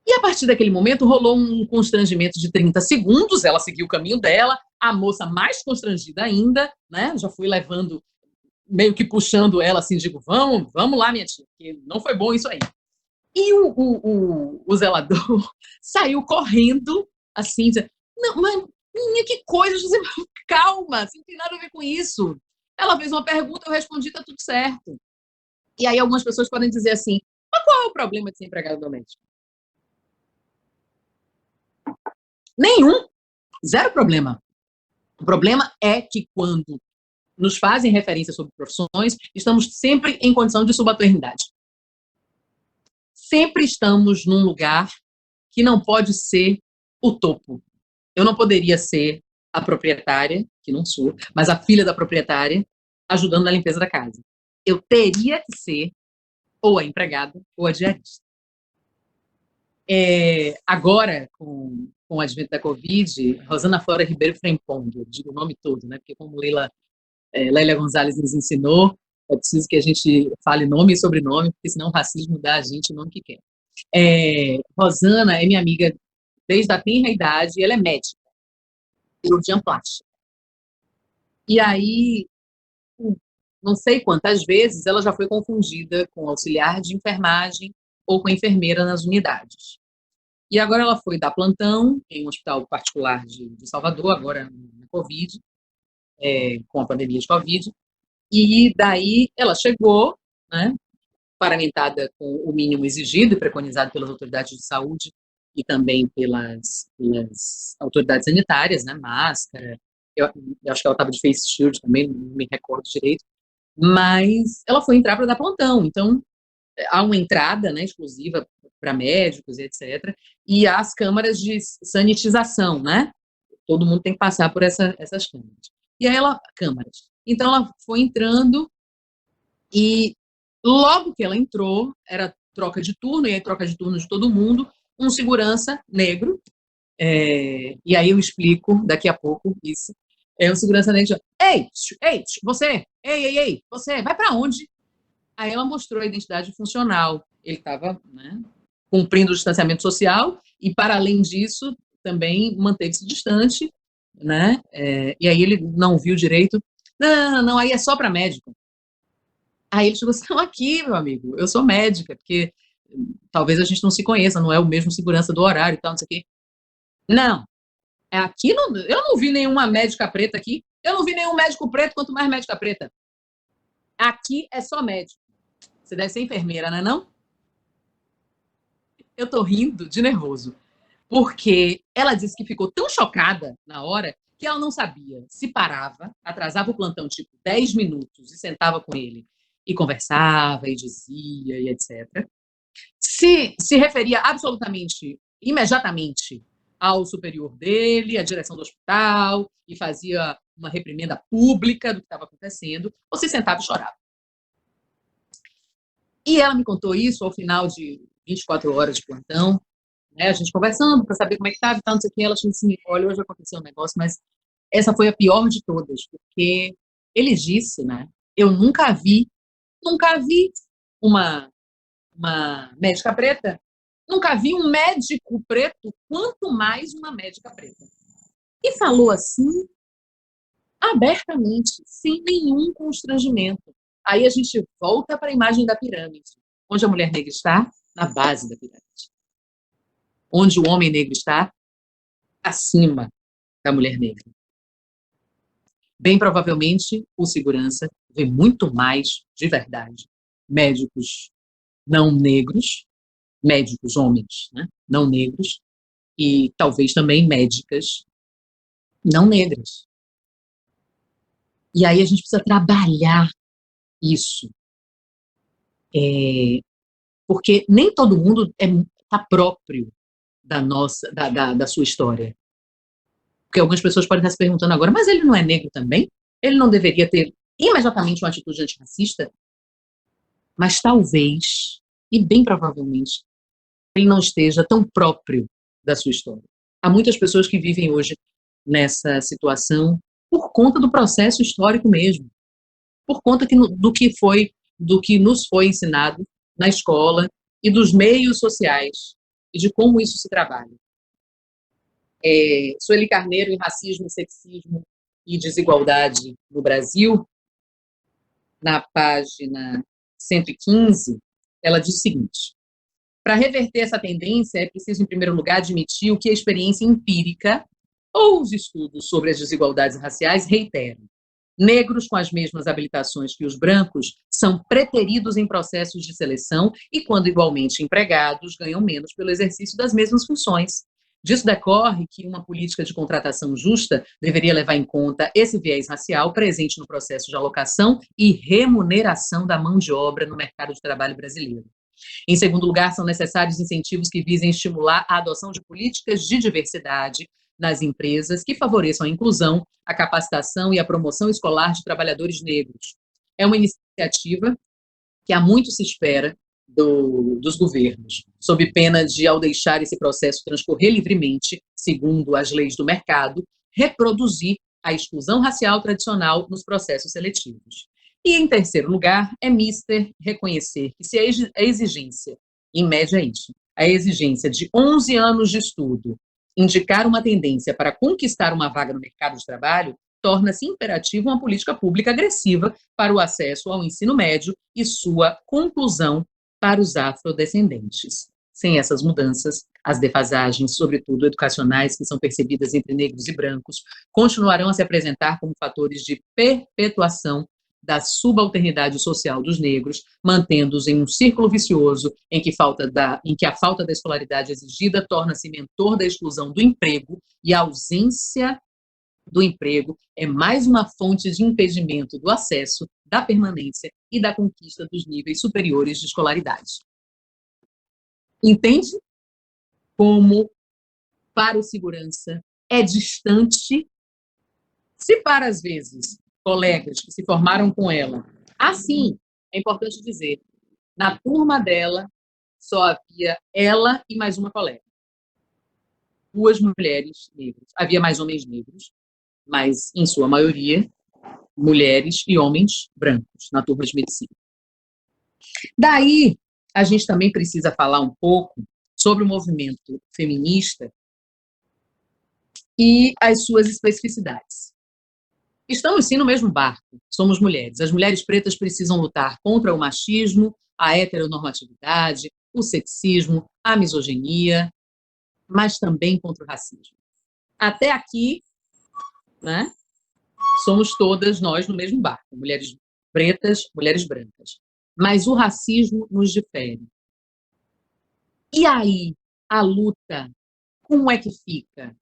E, a partir daquele momento, rolou um constrangimento de 30 segundos, ela seguiu o caminho dela, a moça mais constrangida ainda, né? Já fui levando, meio que puxando ela, assim, digo, vamos lá, minha tia, porque não foi bom isso aí. E o zelador saiu correndo, assim, dizendo, não, mas, minha, que coisa, José, calma, assim, não tem nada a ver com isso. Ela fez uma pergunta, eu respondi, tá tudo certo. E aí algumas pessoas podem dizer assim, mas qual é o problema de ser empregada doméstica? Nenhum, zero problema. O problema é que quando nos fazem referência sobre profissões, estamos sempre em condição de subalternidade. Sempre estamos num lugar que não pode ser o topo. Eu não poderia ser a proprietária, que não sou, mas a filha da proprietária, ajudando na limpeza da casa. Eu teria que ser ou a empregada ou a diarista. Agora, com o advento da Covid, Rosana Flora Ribeiro Frempong, eu digo o nome todo, né? Porque como Lélia Gonzalez nos ensinou, é preciso que a gente fale nome e sobrenome, porque senão o racismo dá a gente o nome que quer. Rosana é minha amiga desde a tenra idade, e ela é médica, cirurgiã plástica. E aí, não sei quantas vezes, ela já foi confundida com auxiliar de enfermagem ou com enfermeira nas unidades. E agora ela foi dar plantão em um hospital particular de Salvador, agora na Covid, com a pandemia de Covid, e daí ela chegou, né, paramentada com o mínimo exigido e preconizado pelas autoridades de saúde e também pelas autoridades sanitárias, né, máscara, eu acho que ela estava de face shield também, não me recordo direito, mas ela foi entrar para dar plantão, então há uma entrada, né, exclusiva para médicos, etc., e as câmaras de sanitização, né, todo mundo tem que passar por essas câmaras. E aí câmaras. Então ela foi entrando e logo que ela entrou, era troca de turno, e aí troca de turno de todo mundo, um segurança negro, e aí eu explico daqui a pouco isso, um segurança negro, ei, você, ei, você, vai para onde? Aí ela mostrou a identidade funcional, ele estava, né, cumprindo o distanciamento social, E, para além disso, também manteve-se distante, né? E aí ele não viu direito. Não, aí é só para médico. Aí ele chegou assim, não, aqui, meu amigo, eu sou médica, porque talvez a gente não se conheça, não é o mesmo segurança do horário e tal, não sei o quê. Não, aqui eu não vi nenhuma médica preta aqui, eu não vi nenhum médico preto, quanto mais médica preta. Aqui é só médico. Você deve ser enfermeira, não é não? Eu tô rindo de nervoso, porque ela disse que ficou tão chocada na hora que ela não sabia se parava, atrasava o plantão tipo 10 minutos e sentava com ele e conversava e dizia e etc. Se referia absolutamente, imediatamente ao superior dele, à direção do hospital, e fazia uma reprimenda pública do que estava acontecendo, ou se sentava e chorava. E ela me contou isso ao final de 24 horas de plantão, né, a gente conversando para saber como é que estava e tal, não sei o que, ela disse assim, olha, hoje aconteceu um negócio, mas essa foi a pior de todas, porque ele disse, né, eu nunca vi uma médica preta, nunca vi um médico preto, quanto mais uma médica preta. E falou assim, abertamente, sem nenhum constrangimento. Aí a gente volta para a imagem da pirâmide. Onde a mulher negra está? Na base da pirâmide. Onde o homem negro está? Acima da mulher negra. Bem provavelmente, o segurança vê muito mais, de verdade, médicos não negros, médicos homens, né? Não negros, e talvez também médicas não negras. E aí a gente precisa trabalhar isso. Porque nem todo mundo está próprio da sua história. Porque algumas pessoas podem estar se perguntando agora, mas ele não é negro também? Ele não deveria ter imediatamente uma atitude antirracista? Mas talvez, e bem provavelmente, ele não esteja tão próprio da sua história. Há muitas pessoas que vivem hoje nessa situação por conta do processo histórico mesmo, por conta do que nos foi ensinado na escola e dos meios sociais e de como isso se trabalha. Sueli Carneiro, em Racismo, Sexismo e Desigualdade no Brasil, na página 115, ela diz o seguinte: para reverter essa tendência, é preciso, em primeiro lugar, admitir o que a experiência empírica ou os estudos sobre as desigualdades raciais reiteram. Negros com as mesmas habilitações que os brancos são preteridos em processos de seleção e, quando igualmente empregados, ganham menos pelo exercício das mesmas funções. Disso decorre que uma política de contratação justa deveria levar em conta esse viés racial presente no processo de alocação e remuneração da mão de obra no mercado de trabalho brasileiro. Em segundo lugar, são necessários incentivos que visem estimular a adoção de políticas de diversidade nas empresas que favoreçam a inclusão, a capacitação e a promoção escolar de trabalhadores negros. É uma iniciativa que há muito se espera dos governos, sob pena de, ao deixar esse processo transcorrer livremente, segundo as leis do mercado, reproduzir a exclusão racial tradicional nos processos seletivos. E, em terceiro lugar, é mister reconhecer que se a exigência, em média é isso, a exigência de 11 anos de estudo indicar uma tendência para conquistar uma vaga no mercado de trabalho, torna-se imperativo uma política pública agressiva para o acesso ao ensino médio e sua conclusão para os afrodescendentes. Sem essas mudanças, as defasagens, sobretudo educacionais, que são percebidas entre negros e brancos, continuarão a se apresentar como fatores de perpetuação da subalternidade social dos negros, mantendo-os em um círculo vicioso em que a falta da escolaridade exigida torna-se mentor da exclusão do emprego e a ausência do emprego é mais uma fonte de impedimento do acesso, da permanência e da conquista dos níveis superiores de escolaridade. Entende como, para o segurança, é distante, se para, às vezes, colegas que se formaram com ela. Assim, é importante dizer, na turma dela só havia ela e mais uma colega. 2 mulheres negras. Havia mais homens negros, mas, em sua maioria, mulheres e homens brancos na turma de medicina. Daí, a gente também precisa falar um pouco sobre o movimento feminista e as suas especificidades. Estamos, sim, no mesmo barco. Somos mulheres. As mulheres pretas precisam lutar contra o machismo, a heteronormatividade, o sexismo, a misoginia, mas também contra o racismo. Até aqui, né, somos todas nós no mesmo barco. Mulheres pretas, mulheres brancas. Mas o racismo nos difere. E aí, a luta, como é que fica?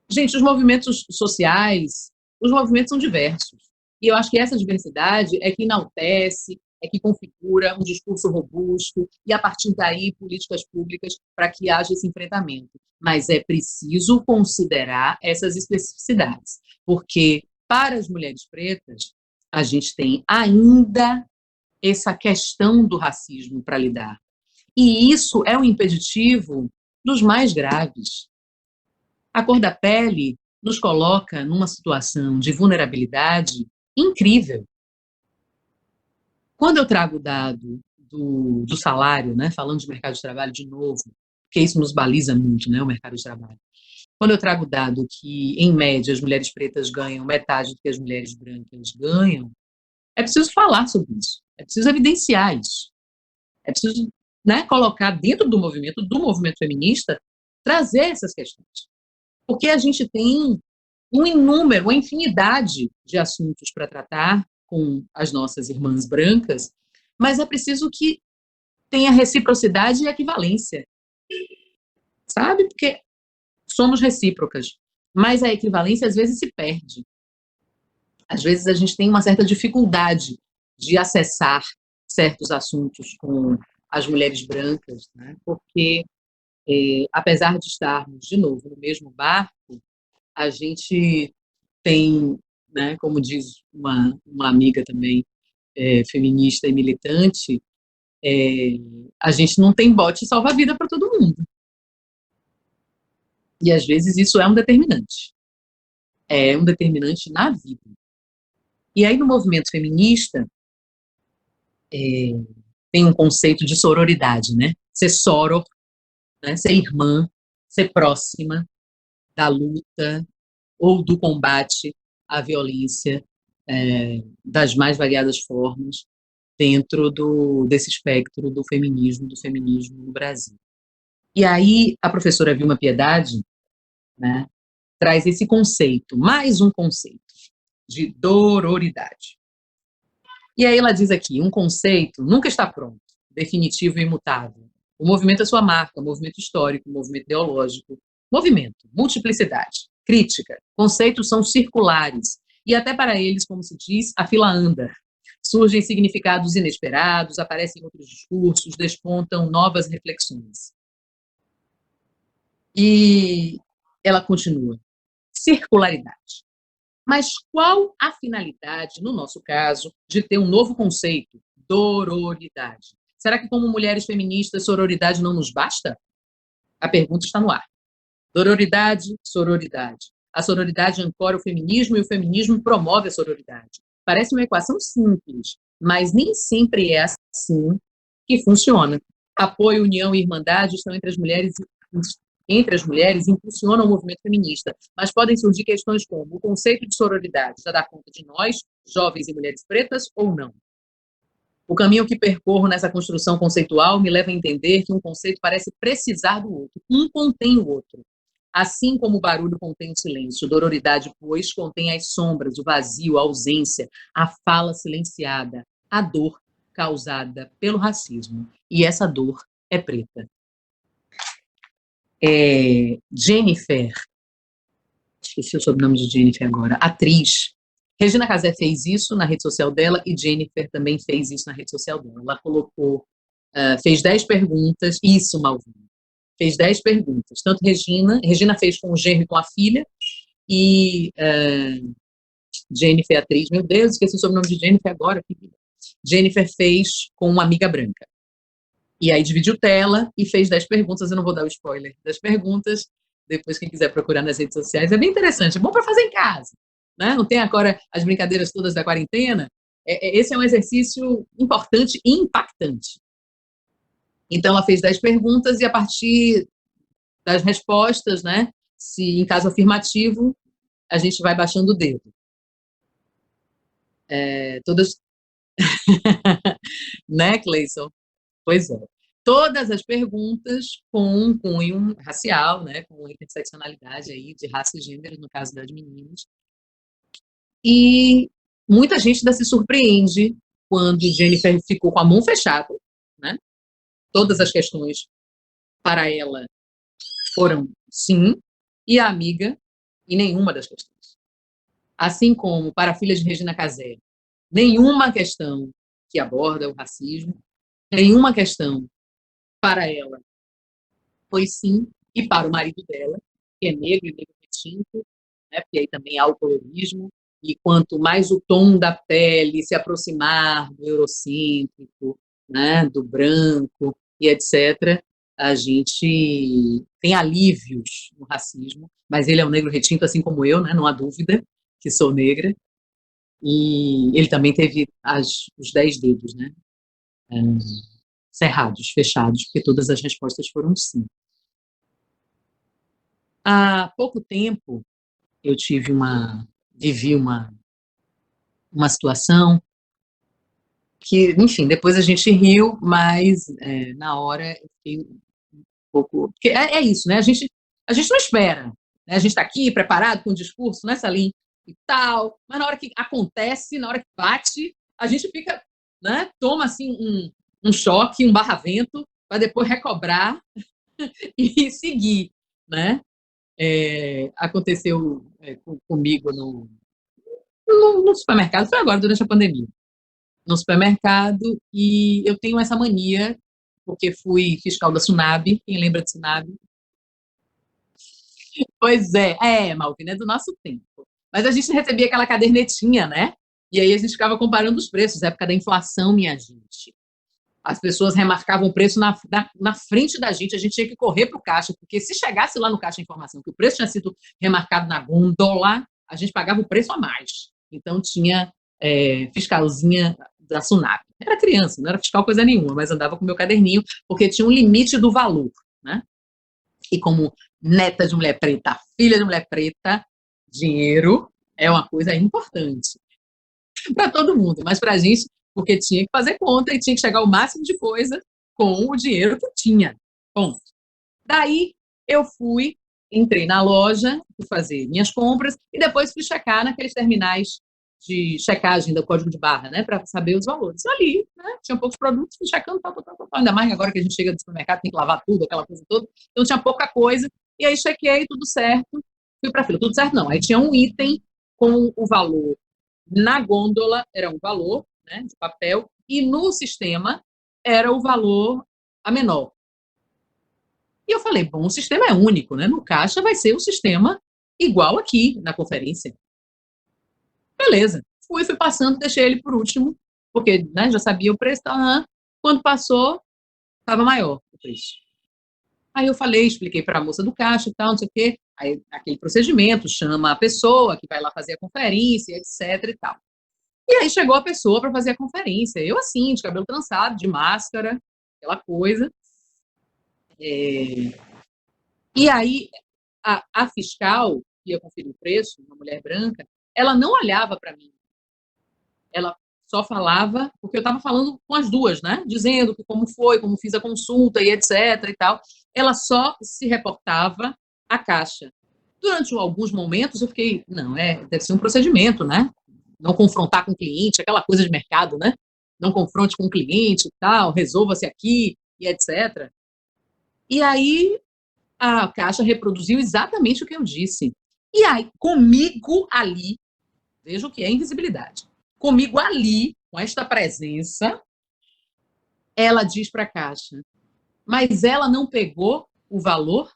Gente, os movimentos sociais, os movimentos são diversos. E eu acho que essa diversidade é que enaltece, é que configura um discurso robusto e, a partir daí, políticas públicas para que haja esse enfrentamento. Mas é preciso considerar essas especificidades, porque, para as mulheres pretas, a gente tem ainda essa questão do racismo para lidar. E isso é um impeditivo dos mais graves. A cor da pele nos coloca numa situação de vulnerabilidade incrível. Quando eu trago o dado do salário, né, falando de mercado de trabalho de novo, porque isso nos baliza muito, né, o mercado de trabalho. Quando eu trago o dado que, em média, as mulheres pretas ganham metade do que as mulheres brancas ganham, é preciso falar sobre isso, é preciso evidenciar isso, é preciso, né, colocar dentro do movimento feminista, trazer essas questões. Porque a gente tem uma infinidade de assuntos para tratar com as nossas irmãs brancas, mas é preciso que tenha reciprocidade e equivalência, sabe? Porque somos recíprocas, mas a equivalência às vezes se perde. Às vezes a gente tem uma certa dificuldade de acessar certos assuntos com as mulheres brancas, né? Porque, apesar de estarmos, de novo, no mesmo barco, a gente tem, né, como diz uma amiga também, feminista e militante, a gente não tem bote salva-vida para todo mundo. E, às vezes, isso é um determinante. É um determinante na vida. E aí, no movimento feminista, tem um conceito de sororidade, né? Ser soror, né? Ser irmã, ser próxima da luta ou do combate à violência das mais variadas formas dentro desse espectro do feminismo no Brasil. E aí a professora Vilma Piedade, né, traz esse conceito, mais um conceito, de dororidade. E aí ela diz aqui, um conceito nunca está pronto, definitivo e imutável. O movimento é sua marca, movimento histórico, movimento ideológico, movimento, multiplicidade, crítica, conceitos são circulares, e até para eles, como se diz, a fila anda. Surgem significados inesperados, aparecem outros discursos, despontam novas reflexões. E ela continua, circularidade. Mas qual a finalidade, no nosso caso, de ter um novo conceito, dororidade? Será que, como mulheres feministas, sororidade não nos basta? A pergunta está no ar. Dororidade, sororidade. A sororidade ancora o feminismo e o feminismo promove a sororidade. Parece uma equação simples, mas nem sempre é assim que funciona. Apoio, união e irmandade estão entre as mulheres e impulsionam o movimento feminista, mas podem surgir questões como o conceito de sororidade já dá conta de nós, jovens e mulheres pretas, ou não? O caminho que percorro nessa construção conceitual me leva a entender que um conceito parece precisar do outro. Um contém o outro. Assim como o barulho contém o silêncio, dororidade, pois, contém as sombras, o vazio, a ausência, a fala silenciada, a dor causada pelo racismo. E essa dor é preta. Jennifer, esqueci o sobrenome de Jennifer agora, atriz. Regina Casé fez isso na rede social dela e Jennifer também fez isso na rede social dela. Ela colocou, fez 10 perguntas, isso, Malvina, fez 10 perguntas. Tanto Regina fez com o genro e com a filha, e Jennifer, atriz, meu Deus, esqueci o sobrenome de Jennifer agora, filha. Jennifer fez com uma amiga branca. E aí dividiu tela e fez 10 perguntas, eu não vou dar o spoiler das perguntas, depois quem quiser procurar nas redes sociais, é bem interessante, é bom para fazer em casa, né? Não tem agora as brincadeiras todas da quarentena, esse é um exercício importante e impactante. Então, ela fez 10 perguntas e, a partir das respostas, né, se em caso afirmativo, a gente vai baixando o dedo. Todas, né, Cleison? Pois é. Todas as perguntas com um cunho racial, né, com interseccionalidade aí de raça e gênero, no caso das meninas. E muita gente ainda se surpreende quando Jennifer ficou com a mão fechada, né? Todas as questões para ela foram sim, e a amiga em nenhuma das questões. Assim como para a filha de Regina Casé, nenhuma questão que aborda o racismo, nenhuma questão para ela foi sim, e para o marido dela, que é negro e negro retinto, né, porque aí também há o colorismo, e quanto mais o tom da pele se aproximar do eurocêntrico, né, do branco e etc., a gente tem alívios no racismo, mas ele é um negro retinto, assim como eu, né, não há dúvida que sou negra, e ele também teve os 10 dedos, né, cerrados, fechados, porque todas as respostas foram sim. Há pouco tempo, eu vivi uma situação que, enfim, depois a gente riu, mas na hora eu fiquei um pouco... Porque é isso, né? A gente não espera, né? A gente está aqui preparado com o discurso, né, Salim? E tal, mas na hora que acontece, na hora que bate, a gente fica, né? Toma, assim, um choque, um barravento, para depois recobrar e seguir, né? Aconteceu comigo no supermercado, foi agora, durante a pandemia, no supermercado, e eu tenho essa mania, porque fui fiscal da SUNAB, quem lembra de SUNAB? Pois Malvina, é do nosso tempo. Mas a gente recebia aquela cadernetinha, né? E aí a gente ficava comparando os preços, época da inflação, minha gente. As pessoas remarcavam o preço na frente da gente, a gente tinha que correr para o caixa, porque se chegasse lá no caixa a informação que o preço tinha sido remarcado na gôndola, a gente pagava o preço a mais. Então tinha fiscalzinha da SUNAP. Era criança, não era fiscal coisa nenhuma, mas andava com o meu caderninho, porque tinha um limite do valor, né? E como neta de mulher preta, filha de mulher preta, dinheiro é uma coisa importante para todo mundo, mas para a gente, porque tinha que fazer conta e tinha que chegar ao máximo de coisa com o dinheiro que tinha. Ponto. Daí eu entrei na loja, fui fazer minhas compras e depois fui checar naqueles terminais de checagem do código de barra, né, para saber os valores. Ali, né, tinha poucos produtos, fui checando, ainda mais agora que a gente chega do supermercado, tem que lavar tudo, aquela coisa toda, então tinha pouca coisa, e aí chequei, tudo certo, fui para a fila, tudo certo não, aí tinha um item com o valor na gôndola, era um valor, né, de papel, e no sistema era o valor a menor. E eu falei, bom, o sistema é único, né, no caixa vai ser o sistema igual aqui na conferência. Beleza, fui passando, deixei ele por último, porque, né, já sabia o preço, quando passou, estava maior o preço. Aí eu expliquei para a moça do caixa e tal, não sei o quê, aí aquele procedimento, chama a pessoa que vai lá fazer a conferência, etc e tal. E aí chegou a pessoa para fazer a conferência, eu assim, de cabelo trançado, de máscara, aquela coisa. E aí a fiscal, que ia conferir o preço, uma mulher branca, ela não olhava para mim. Ela só falava, porque eu estava falando com as duas, né? Dizendo que como foi, como fiz a consulta e etc e tal. Ela só se reportava à caixa. Durante alguns momentos eu fiquei, não, deve ser um procedimento, né? Não confrontar com o cliente, aquela coisa de mercado, né? Não confronte com o cliente e tal, resolva-se aqui e etc. E aí a caixa reproduziu exatamente o que eu disse. E aí, comigo ali, veja o que é invisibilidade. Comigo ali, com esta presença, ela diz para a caixa, mas ela não pegou o valor?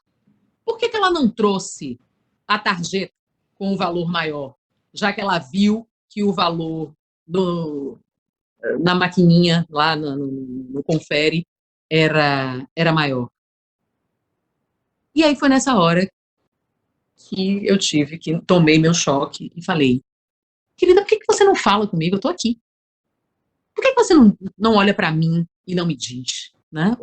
Por que ela não trouxe a tarjeta com o valor maior? Já que ela viu que o valor na maquininha, lá no confere, era maior. E aí foi nessa hora que eu tomei meu choque e falei, querida, por que você não fala comigo? Eu estou aqui. Por que você não olha para mim e não me diz? Né?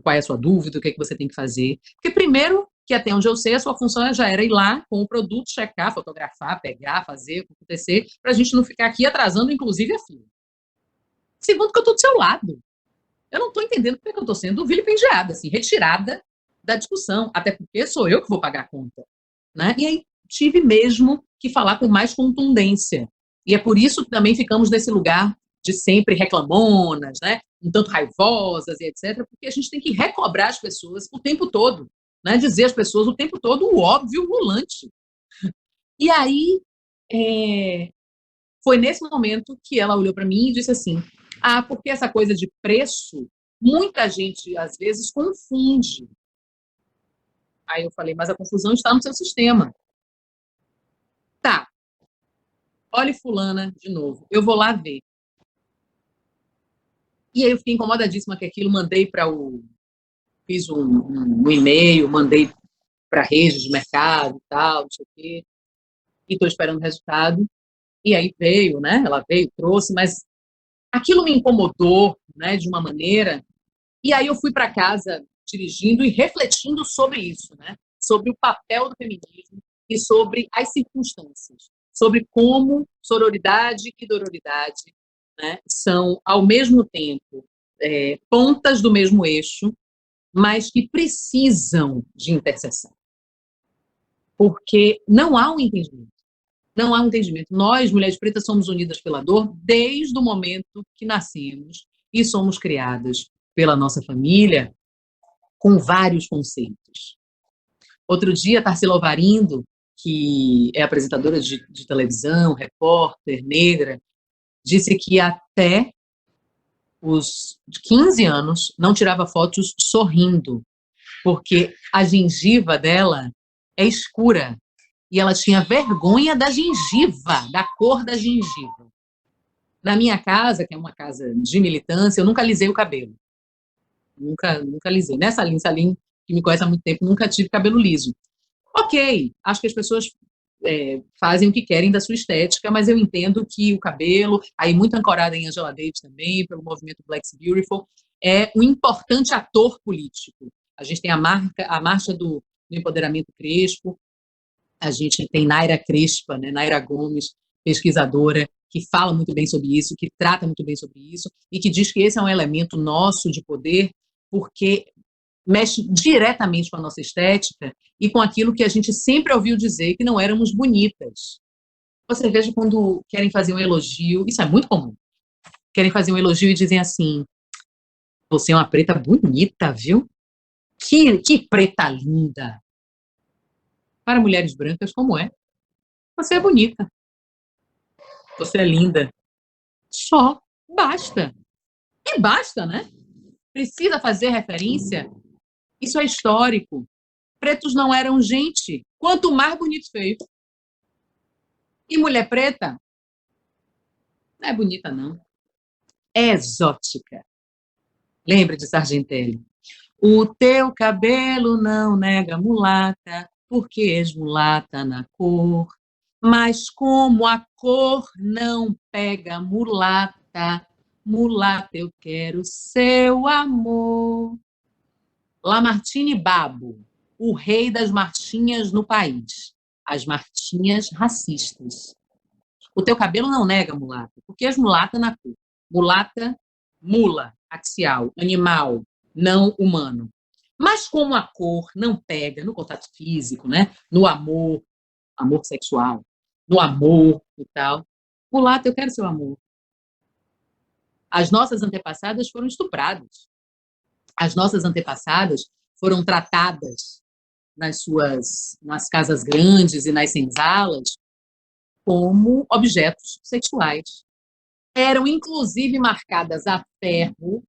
qual é a sua dúvida, o que é que você tem que fazer. Porque, primeiro, que até onde eu sei, a sua função já era ir lá com o produto, checar, fotografar, pegar, fazer, acontecer, para a gente não ficar aqui atrasando, inclusive, a fila. Segundo, que eu estou do seu lado. Eu não estou entendendo porque eu estou sendo vilipendiada, assim, retirada da discussão, até porque sou eu que vou pagar a conta. Né? E aí tive mesmo que falar com mais contundência. E é por isso que também ficamos nesse lugar de sempre reclamonas, né? Um tanto raivosas e etc., porque a gente tem que recobrar as pessoas o tempo todo, né? Dizer às pessoas o tempo todo o óbvio rolante. E aí, foi nesse momento que ela olhou para mim e disse assim, porque essa coisa de preço, muita gente, às vezes, confunde. Aí eu falei, mas a confusão está no seu sistema. Tá, olhe fulana de novo, eu vou lá ver. E aí eu fiquei incomodadíssima com aquilo, fiz um e-mail, mandei para a rede de mercado e tal, não sei o quê, e estou esperando o resultado. E aí veio, né? Ela veio, trouxe, mas aquilo me incomodou, né, de uma maneira. E aí eu fui para casa dirigindo e refletindo sobre isso, né? Sobre o papel do feminismo e sobre as circunstâncias, sobre como sororidade e dororidade, né, são, ao mesmo tempo, pontas do mesmo eixo, mas que precisam de interseção. Porque não há um entendimento. Não há um entendimento. Nós, mulheres pretas, somos unidas pela dor desde o momento que nascemos e somos criadas pela nossa família com vários conceitos. Outro dia, Tarsila Alvarindo, que é apresentadora de televisão, repórter, negra, disse que até os 15 anos não tirava fotos sorrindo, porque a gengiva dela é escura e ela tinha vergonha da gengiva, da cor da gengiva. Na minha casa, que é uma casa de militância, eu nunca alisei o cabelo. Nunca alisei. Nessa Salim, que me conhece há muito tempo, nunca tive cabelo liso. Ok, acho que as pessoas fazem o que querem da sua estética, mas eu entendo que o cabelo, aí muito ancorada em Angela Davis também, pelo movimento Black's Beautiful, é um importante ator político. A gente tem a marcha do empoderamento crespo, a gente tem Naira Crespa, né, Naira Gomes, pesquisadora, que fala muito bem sobre isso, que trata muito bem sobre isso, e que diz que esse é um elemento nosso de poder, porque mexe diretamente com a nossa estética e com aquilo que a gente sempre ouviu dizer, que não éramos bonitas. Você veja quando querem fazer um elogio, isso é muito comum, querem fazer um elogio e dizem assim, você é uma preta bonita, viu? Que preta linda! Para mulheres brancas, como é? Você é bonita. Você é linda. Só basta. E basta, né? Precisa fazer referência? Isso é histórico. Pretos não eram gente. Quanto mais bonito feio. E mulher preta? Não é bonita, não. É exótica. Lembre de Sargentelli. O teu cabelo não nega mulata, porque és mulata na cor. Mas como a cor não pega mulata, mulata eu quero seu amor. Lamartine Babo, o rei das marchinhas no país. As marchinhas racistas. O teu cabelo não nega mulata, porque és mulata na cor. Mulata, mula, axial, animal, não humano. Mas como a cor não pega no contato físico, né? No amor sexual, no amor e tal, mulata, eu quero seu amor. As nossas antepassadas foram estupradas. As nossas antepassadas foram tratadas nas casas grandes e nas senzalas como objetos sexuais. Eram, inclusive, marcadas a ferro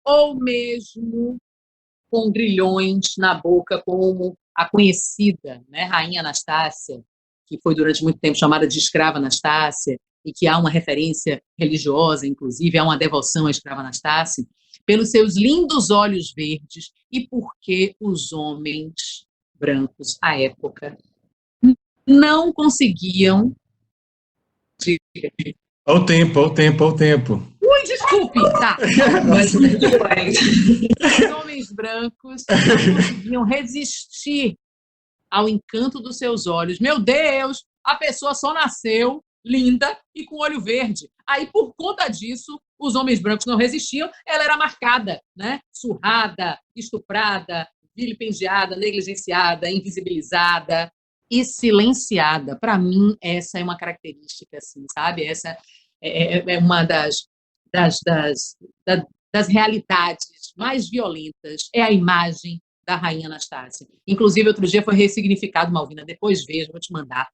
ou mesmo com grilhões na boca, como a conhecida, né, Rainha Anastácia, que foi durante muito tempo chamada de escrava Anastácia, e que há uma referência religiosa, inclusive, há uma devoção à escrava Anastácia, pelos seus lindos olhos verdes e porque os homens brancos, à época, não conseguiam... Ao tempo. Ui, desculpe, tá. Mas tudo bem. Os homens brancos não conseguiam resistir ao encanto dos seus olhos. Meu Deus, a pessoa só nasceu linda e com olho verde. Aí, por conta disso, os homens brancos não resistiam, ela era marcada, né? Surrada, estuprada, vilipendiada, negligenciada, invisibilizada e silenciada. Para mim, essa é uma característica, assim, sabe? Essa é uma das realidades mais violentas, é a imagem da Rainha Anastácia. Inclusive, outro dia foi ressignificado, Malvina, depois vejo, vou te mandar,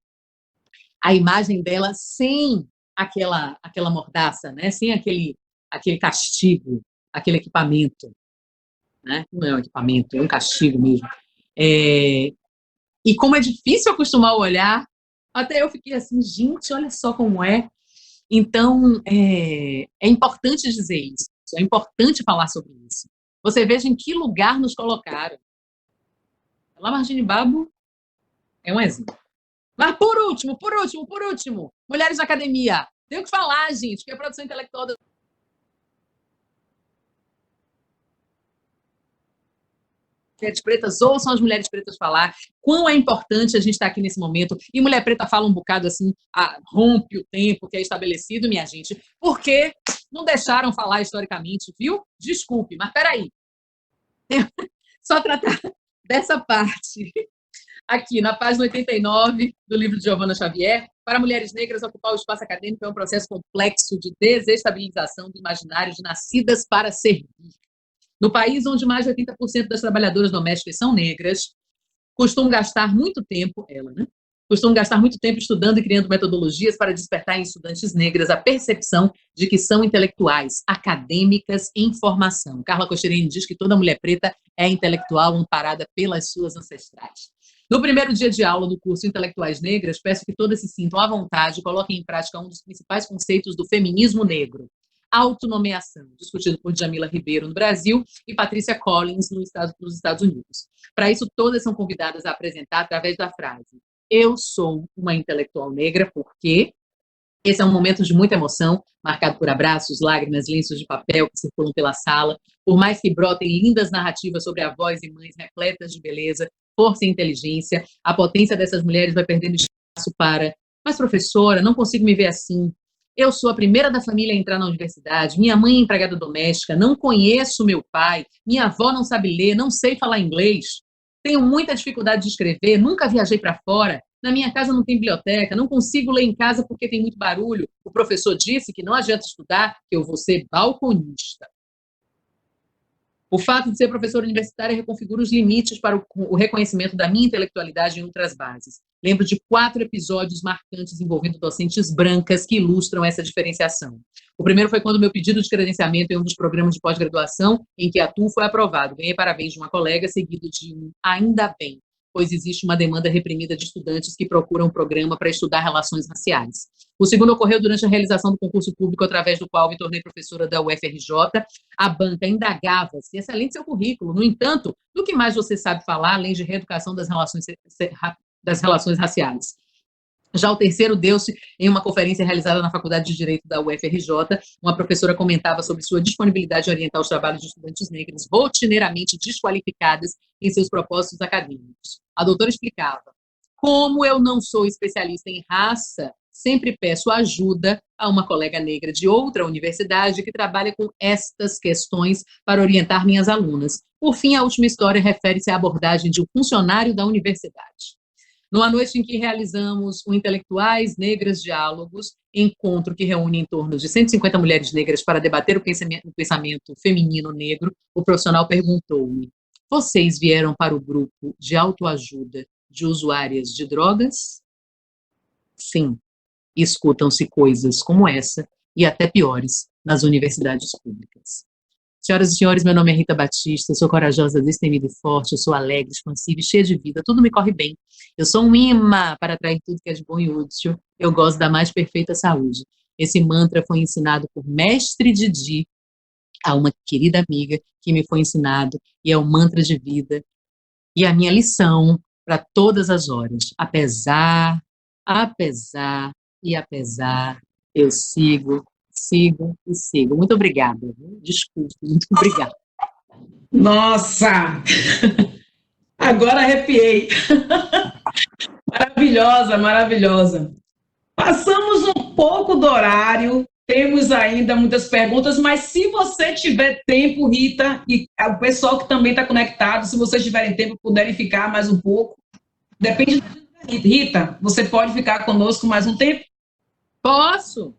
a imagem dela sem aquela mordaça, né? Sem aquele castigo, aquele equipamento, né? Não é um equipamento, é um castigo mesmo. E como é difícil acostumar o olhar, até eu fiquei assim, gente, olha só como é. Então, é importante dizer isso, é importante falar sobre isso. Você veja em que lugar nos colocaram. Lamartine Babo é um exemplo. Mas, por último, mulheres na academia. Tenho que falar, gente, que a produção intelectual das mulheres pretas, ouçam as mulheres pretas falar, quão é importante a gente estar aqui nesse momento. E Mulher Preta fala um bocado assim, rompe o tempo que é estabelecido, minha gente, porque não deixaram falar historicamente, viu? Desculpe, mas peraí. Só tratar dessa parte. Aqui, na página 89 do livro de Giovanna Xavier, para mulheres negras, ocupar o espaço acadêmico é um processo complexo de desestabilização do imaginário de nascidas para servir. No país onde mais de 80% das trabalhadoras domésticas são negras, costumam gastar muito tempo estudando e criando metodologias para despertar em estudantes negras a percepção de que são intelectuais, acadêmicas em formação. Carla Cocherini diz que toda mulher preta é intelectual amparada pelas suas ancestrais. No primeiro dia de aula do curso Intelectuais Negras, peço que todas se sintam à vontade e coloquem em prática um dos principais conceitos do feminismo negro: autonomeação, discutido por Djamila Ribeiro no Brasil e Patrícia Collins nos Estados Unidos. Para isso, todas são convidadas a apresentar através da frase: eu sou uma intelectual negra porque... Esse é um momento de muita emoção, marcado por abraços, lágrimas, lenços de papel que circulam pela sala. Por mais que brotem lindas narrativas sobre avós e mães repletas de beleza, força e inteligência, a potência dessas mulheres vai perdendo espaço para... Mas, professora, não consigo me ver assim. Eu sou a primeira da família a entrar na universidade, minha mãe é empregada doméstica, não conheço meu pai, minha avó não sabe ler, não sei falar inglês, tenho muita dificuldade de escrever, nunca viajei para fora, na minha casa não tem biblioteca, não consigo ler em casa porque tem muito barulho. O professor disse que não adianta estudar, que eu vou ser balconista. O fato de ser professora universitária reconfigura os limites para o reconhecimento da minha intelectualidade em outras bases. Lembro de 4 episódios marcantes envolvendo docentes brancas que ilustram essa diferenciação. O primeiro foi quando meu pedido de credenciamento em um dos programas de pós-graduação em que atuo foi aprovado. Ganhei parabéns de uma colega, seguido de um ainda bem, pois existe uma demanda reprimida de estudantes que procuram um programa para estudar relações raciais. O segundo ocorreu durante a realização do concurso público, através do qual me tornei professora da UFRJ. A banca indagava se excelente seu currículo. No entanto, do que mais você sabe falar, além de reeducação das relações raciais? Já o terceiro deu-se em uma conferência realizada na Faculdade de Direito da UFRJ. Uma professora comentava sobre sua disponibilidade de orientar os trabalhos de estudantes negras rotineiramente desqualificadas em seus propósitos acadêmicos. A doutora explicava: como eu não sou especialista em raça, sempre peço ajuda a uma colega negra de outra universidade que trabalha com estas questões para orientar minhas alunas. Por fim, a última história refere-se à abordagem de um funcionário da universidade. Numa noite em que realizamos o Intelectuais Negras Diálogos, encontro que reúne em torno de 150 mulheres negras para debater o pensamento feminino negro, o profissional perguntou-me: vocês vieram para o grupo de autoajuda de usuárias de drogas? Sim, escutam-se coisas como essa, e até piores, nas universidades públicas. Senhoras e senhores, meu nome é Rita Batista, eu sou corajosa, destemida e forte, eu sou alegre, expansiva e cheia de vida, tudo me corre bem. Eu sou um imã para atrair tudo que é de bom e útil, eu gozo da mais perfeita saúde. Esse mantra foi ensinado por Mestre Didi, a uma querida amiga que me foi ensinado, e é o mantra de vida, e a minha lição para todas as horas. Apesar, eu sigo sigo e sigo. Muito obrigada. Desculpe, muito obrigada. Nossa! Agora arrepiei. Maravilhosa, maravilhosa. Passamos um pouco do horário, temos ainda muitas perguntas, mas se você tiver tempo, Rita, e o pessoal que também está conectado, se vocês tiverem tempo, puderem ficar mais um pouco, depende da Rita. Rita, você pode ficar conosco mais um tempo? Posso?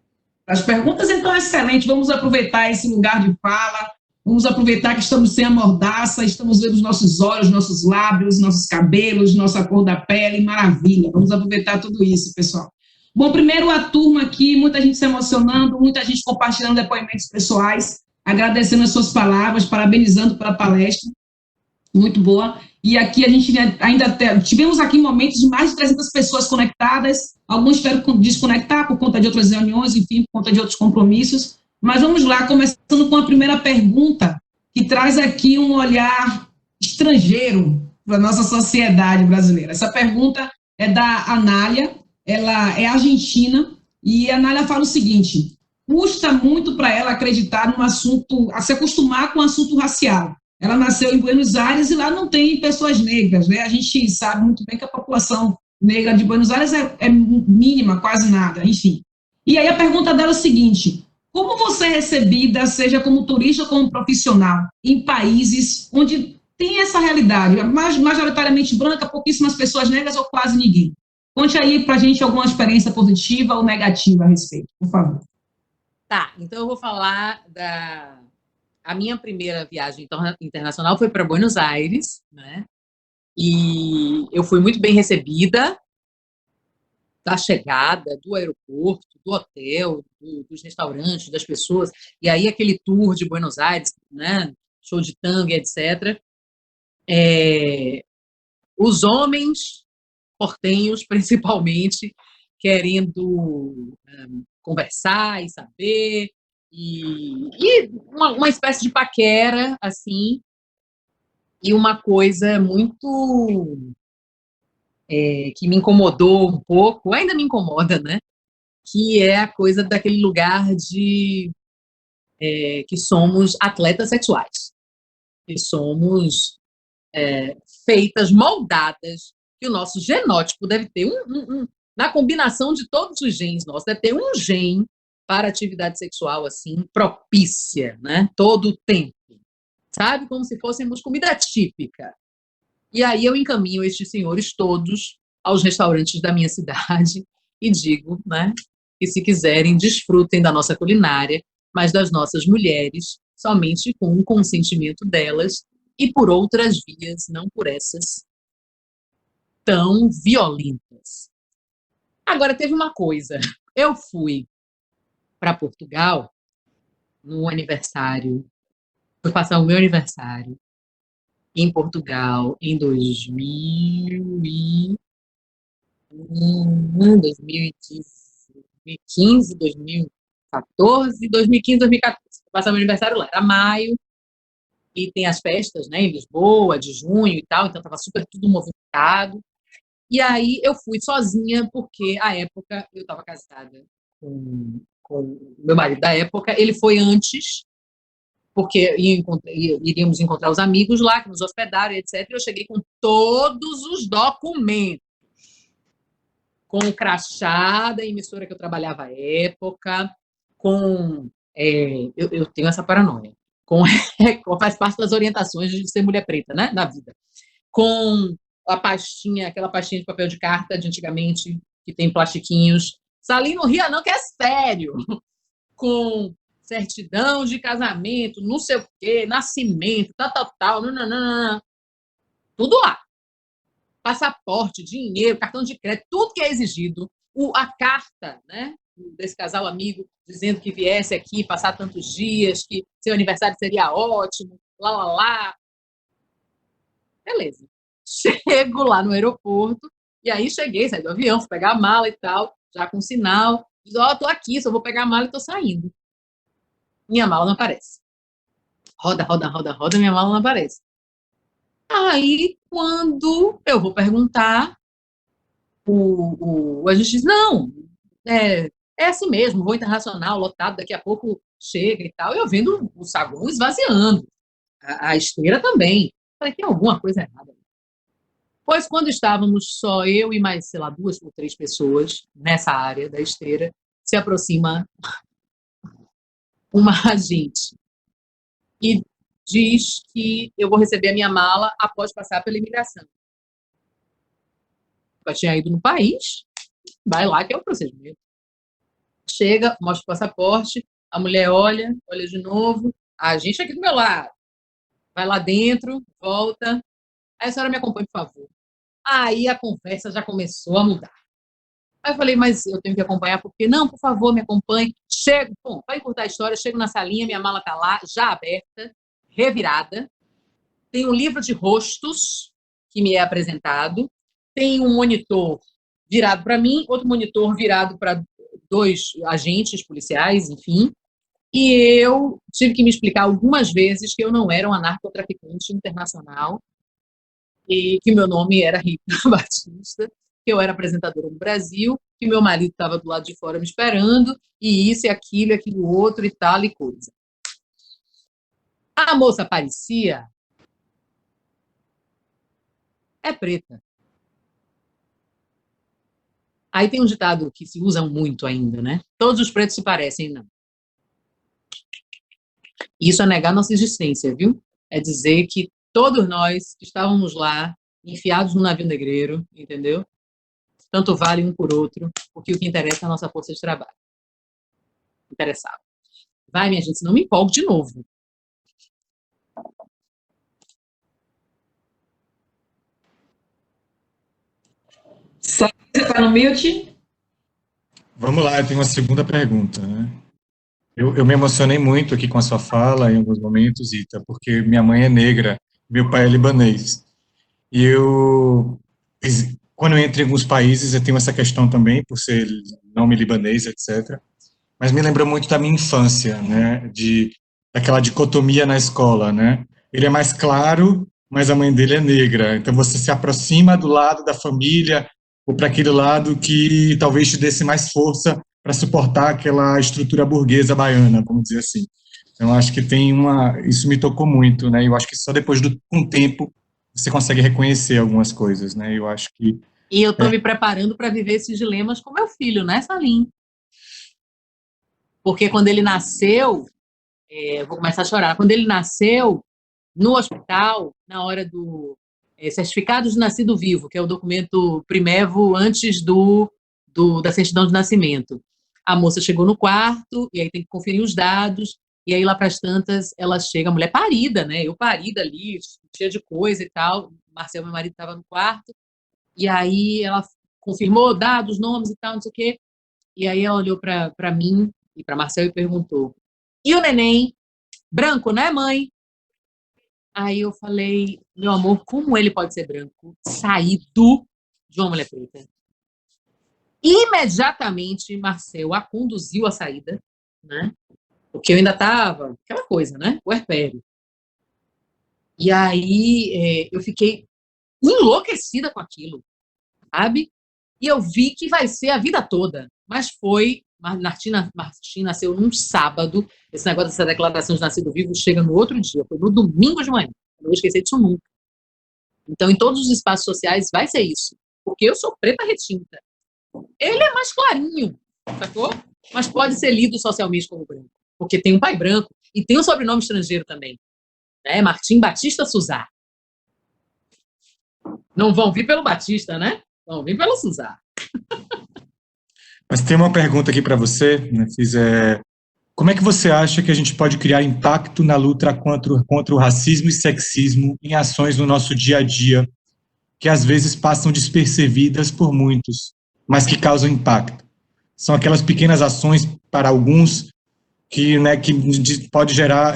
As perguntas, então, excelente. Vamos aproveitar esse lugar de fala, vamos aproveitar que estamos sem a mordaça, estamos vendo os nossos olhos, nossos lábios, nossos cabelos, nossa cor da pele, maravilha. Vamos aproveitar tudo isso, pessoal. Bom, primeiro a turma aqui, muita gente se emocionando, muita gente compartilhando depoimentos pessoais, agradecendo as suas palavras, parabenizando pela palestra, muito boa. E aqui a gente ainda tivemos aqui momentos de mais de 300 pessoas conectadas, alguns tiveram que desconectar por conta de outras reuniões, enfim, por conta de outros compromissos. Mas vamos lá, começando com a primeira pergunta, que traz aqui um olhar estrangeiro para a nossa sociedade brasileira. Essa pergunta é da Anália, ela é argentina, e a Anália fala o seguinte: custa muito para ela acreditar num assunto, a se acostumar com o assunto racial. Ela nasceu em Buenos Aires e lá não tem pessoas negras, né? A gente sabe muito bem que a população negra de Buenos Aires é mínima, quase nada, enfim. E aí a pergunta dela é o seguinte: como você é recebida, seja como turista ou como profissional, em países onde tem essa realidade, majoritariamente branca, pouquíssimas pessoas negras ou quase ninguém? Conte aí para a gente alguma experiência positiva ou negativa a respeito, por favor. Tá, então eu vou falar da... A minha primeira viagem internacional foi para Buenos Aires, né? E eu fui muito bem recebida da chegada, do aeroporto, do hotel, dos restaurantes, das pessoas. E aí aquele tour de Buenos Aires, né? Show de tango, etc. Os homens portenhos, principalmente, querendo conversar e saber, e uma espécie de paquera, assim, e uma coisa muito que me incomodou um pouco, ainda me incomoda, né? Que é a coisa daquele lugar de que somos atletas sexuais, que somos feitas, moldadas, que o nosso genótipo deve ter na combinação de todos os genes nossos, deve ter um gene para atividade sexual, assim, propícia, né? Todo o tempo. Sabe? Como se fôssemos comida típica. E aí eu encaminho estes senhores todos aos restaurantes da minha cidade e digo, né? Que se quiserem, desfrutem da nossa culinária, mas das nossas mulheres, somente com o consentimento delas e por outras vias, não por essas tão violentas. Agora, teve uma coisa. Eu fui para Portugal no aniversário, fui passar o meu aniversário em Portugal em 2015, 2014, 2015, 2014. Fui passar meu aniversário lá, era maio, e tem as festas, né, em Lisboa, de junho e tal, então estava super tudo movimentado. E aí eu fui sozinha, porque, à época, eu estava casada com o meu marido da época, ele foi antes, porque iríamos encontrar os amigos lá, que nos hospedaram, etc. E eu cheguei com todos os documentos, com o crachá da emissora que eu trabalhava à época, com... eu tenho essa paranoia. Faz parte das orientações de ser mulher preta, né, na vida. Com a pastinha, aquela pastinha de papel de carta de antigamente, que tem plastiquinhos. Salim não ria não, que é sério. Com certidão de casamento, não sei o quê, nascimento, tal, não. Tudo lá. Passaporte, dinheiro, cartão de crédito, tudo que é exigido. A carta, né, desse casal amigo, dizendo que viesse aqui passar tantos dias, que seu aniversário seria ótimo, lá. Beleza. Chego lá no aeroporto, e aí cheguei, saí do avião, fui pegar a mala e tal, já com sinal. Diz, tô aqui, só vou pegar a mala e tô saindo. Minha mala não aparece. Roda, minha mala não aparece. Aí, quando eu vou perguntar, a gente diz, não, é assim mesmo, voo internacional, lotado, daqui a pouco chega e tal. Eu vendo o saguão esvaziando, a esteira também. Falei, tem alguma coisa errada. Pois quando estávamos só eu e mais, sei lá, 2 ou 3 pessoas nessa área da esteira, se aproxima uma agente e diz que eu vou receber a minha mala após passar pela imigração. Eu tinha ido no país, vai lá que é o procedimento. Chega, mostra o passaporte, a mulher olha de novo, a gente aqui do meu lado, vai lá dentro, volta. Aí a senhora me acompanha, por favor. Aí a conversa já começou a mudar. Aí eu falei, mas eu tenho que acompanhar porque não, por favor, me acompanhe. Chego, bom, para encurtar a história, chego na salinha, minha mala está lá, já aberta, revirada. Tem um livro de rostos que me é apresentado. Tem um monitor virado para mim, outro monitor virado para 2 agentes policiais, enfim. E eu tive que me explicar algumas vezes que eu não era uma narcotraficante internacional e que meu nome era Rita Batista, que eu era apresentadora no Brasil, que meu marido estava do lado de fora me esperando, e isso e aquilo outro e tal e coisa. A moça parecia é preta. Aí tem um ditado que se usa muito ainda, né? Todos os pretos se parecem, não. Isso é negar nossa existência, viu? É dizer que todos nós estávamos lá, enfiados no navio negreiro, entendeu? Tanto vale um por outro, porque o que interessa é a nossa força de trabalho. Interessava. Vai, minha gente, não me empolgue de novo. Só você está no mute? Vamos lá, eu tenho uma segunda pergunta, né? Eu me emocionei muito aqui com a sua fala em alguns momentos, Ita, porque minha mãe é negra, meu pai é libanês. E quando eu entro em alguns países, eu tenho essa questão também, por ser nome libanês, etc. Mas me lembra muito da minha infância, né? Daquela dicotomia na escola, né? Ele é mais claro, mas a mãe dele é negra. Então você se aproxima do lado da família ou para aquele lado que talvez te desse mais força para suportar aquela estrutura burguesa baiana, vamos dizer assim. Então acho que isso me tocou muito, né? Eu acho que só depois com o tempo você consegue reconhecer algumas coisas, né? Eu acho que E eu estou me preparando para viver esses dilemas com meu filho, né, Salim? Porque quando ele nasceu, eu vou começar a chorar. Quando ele nasceu, no hospital, na hora do certificado de nascido vivo, que é o documento primevo antes da certidão de nascimento, a moça chegou no quarto, e aí tem que conferir os dados, e aí lá para as tantas, ela chega, a mulher parida, né? Eu parida ali, cheia de coisa e tal. Marcel, meu marido, estava no quarto, e aí ela confirmou dados, nomes e tal, não sei o quê. E aí ela olhou para mim e para Marcel e perguntou: e o neném? Branco, né, mãe? Aí eu falei: meu amor, como ele pode ser branco? Saído de uma mulher preta. Imediatamente, Marcel a conduziu à saída, né? Porque eu ainda estava, aquela coisa, né? Puerpério. E aí eu fiquei enlouquecida com aquilo, sabe? E eu vi que vai ser a vida toda. Mas foi. Martim nasceu num sábado. Esse negócio dessa declaração de nascido vivo chega no outro dia. Foi no domingo de manhã. Eu não vou esquecer disso nunca. Então, em todos os espaços sociais, vai ser isso. Porque eu sou preta retinta. Ele é mais clarinho, sacou? Mas pode ser lido socialmente como branco. Porque tem um pai branco e tem um sobrenome estrangeiro também. Né? Martim Batista Suzá. Não vão vir pelo Batista, né? Vão vir pelo Suzá. Mas tem uma pergunta aqui para você, né, como é que você acha que a gente pode criar impacto na luta contra o racismo e sexismo em ações no nosso dia a dia, que às vezes passam despercebidas por muitos, mas que causam impacto? São aquelas pequenas ações para alguns que pode gerar,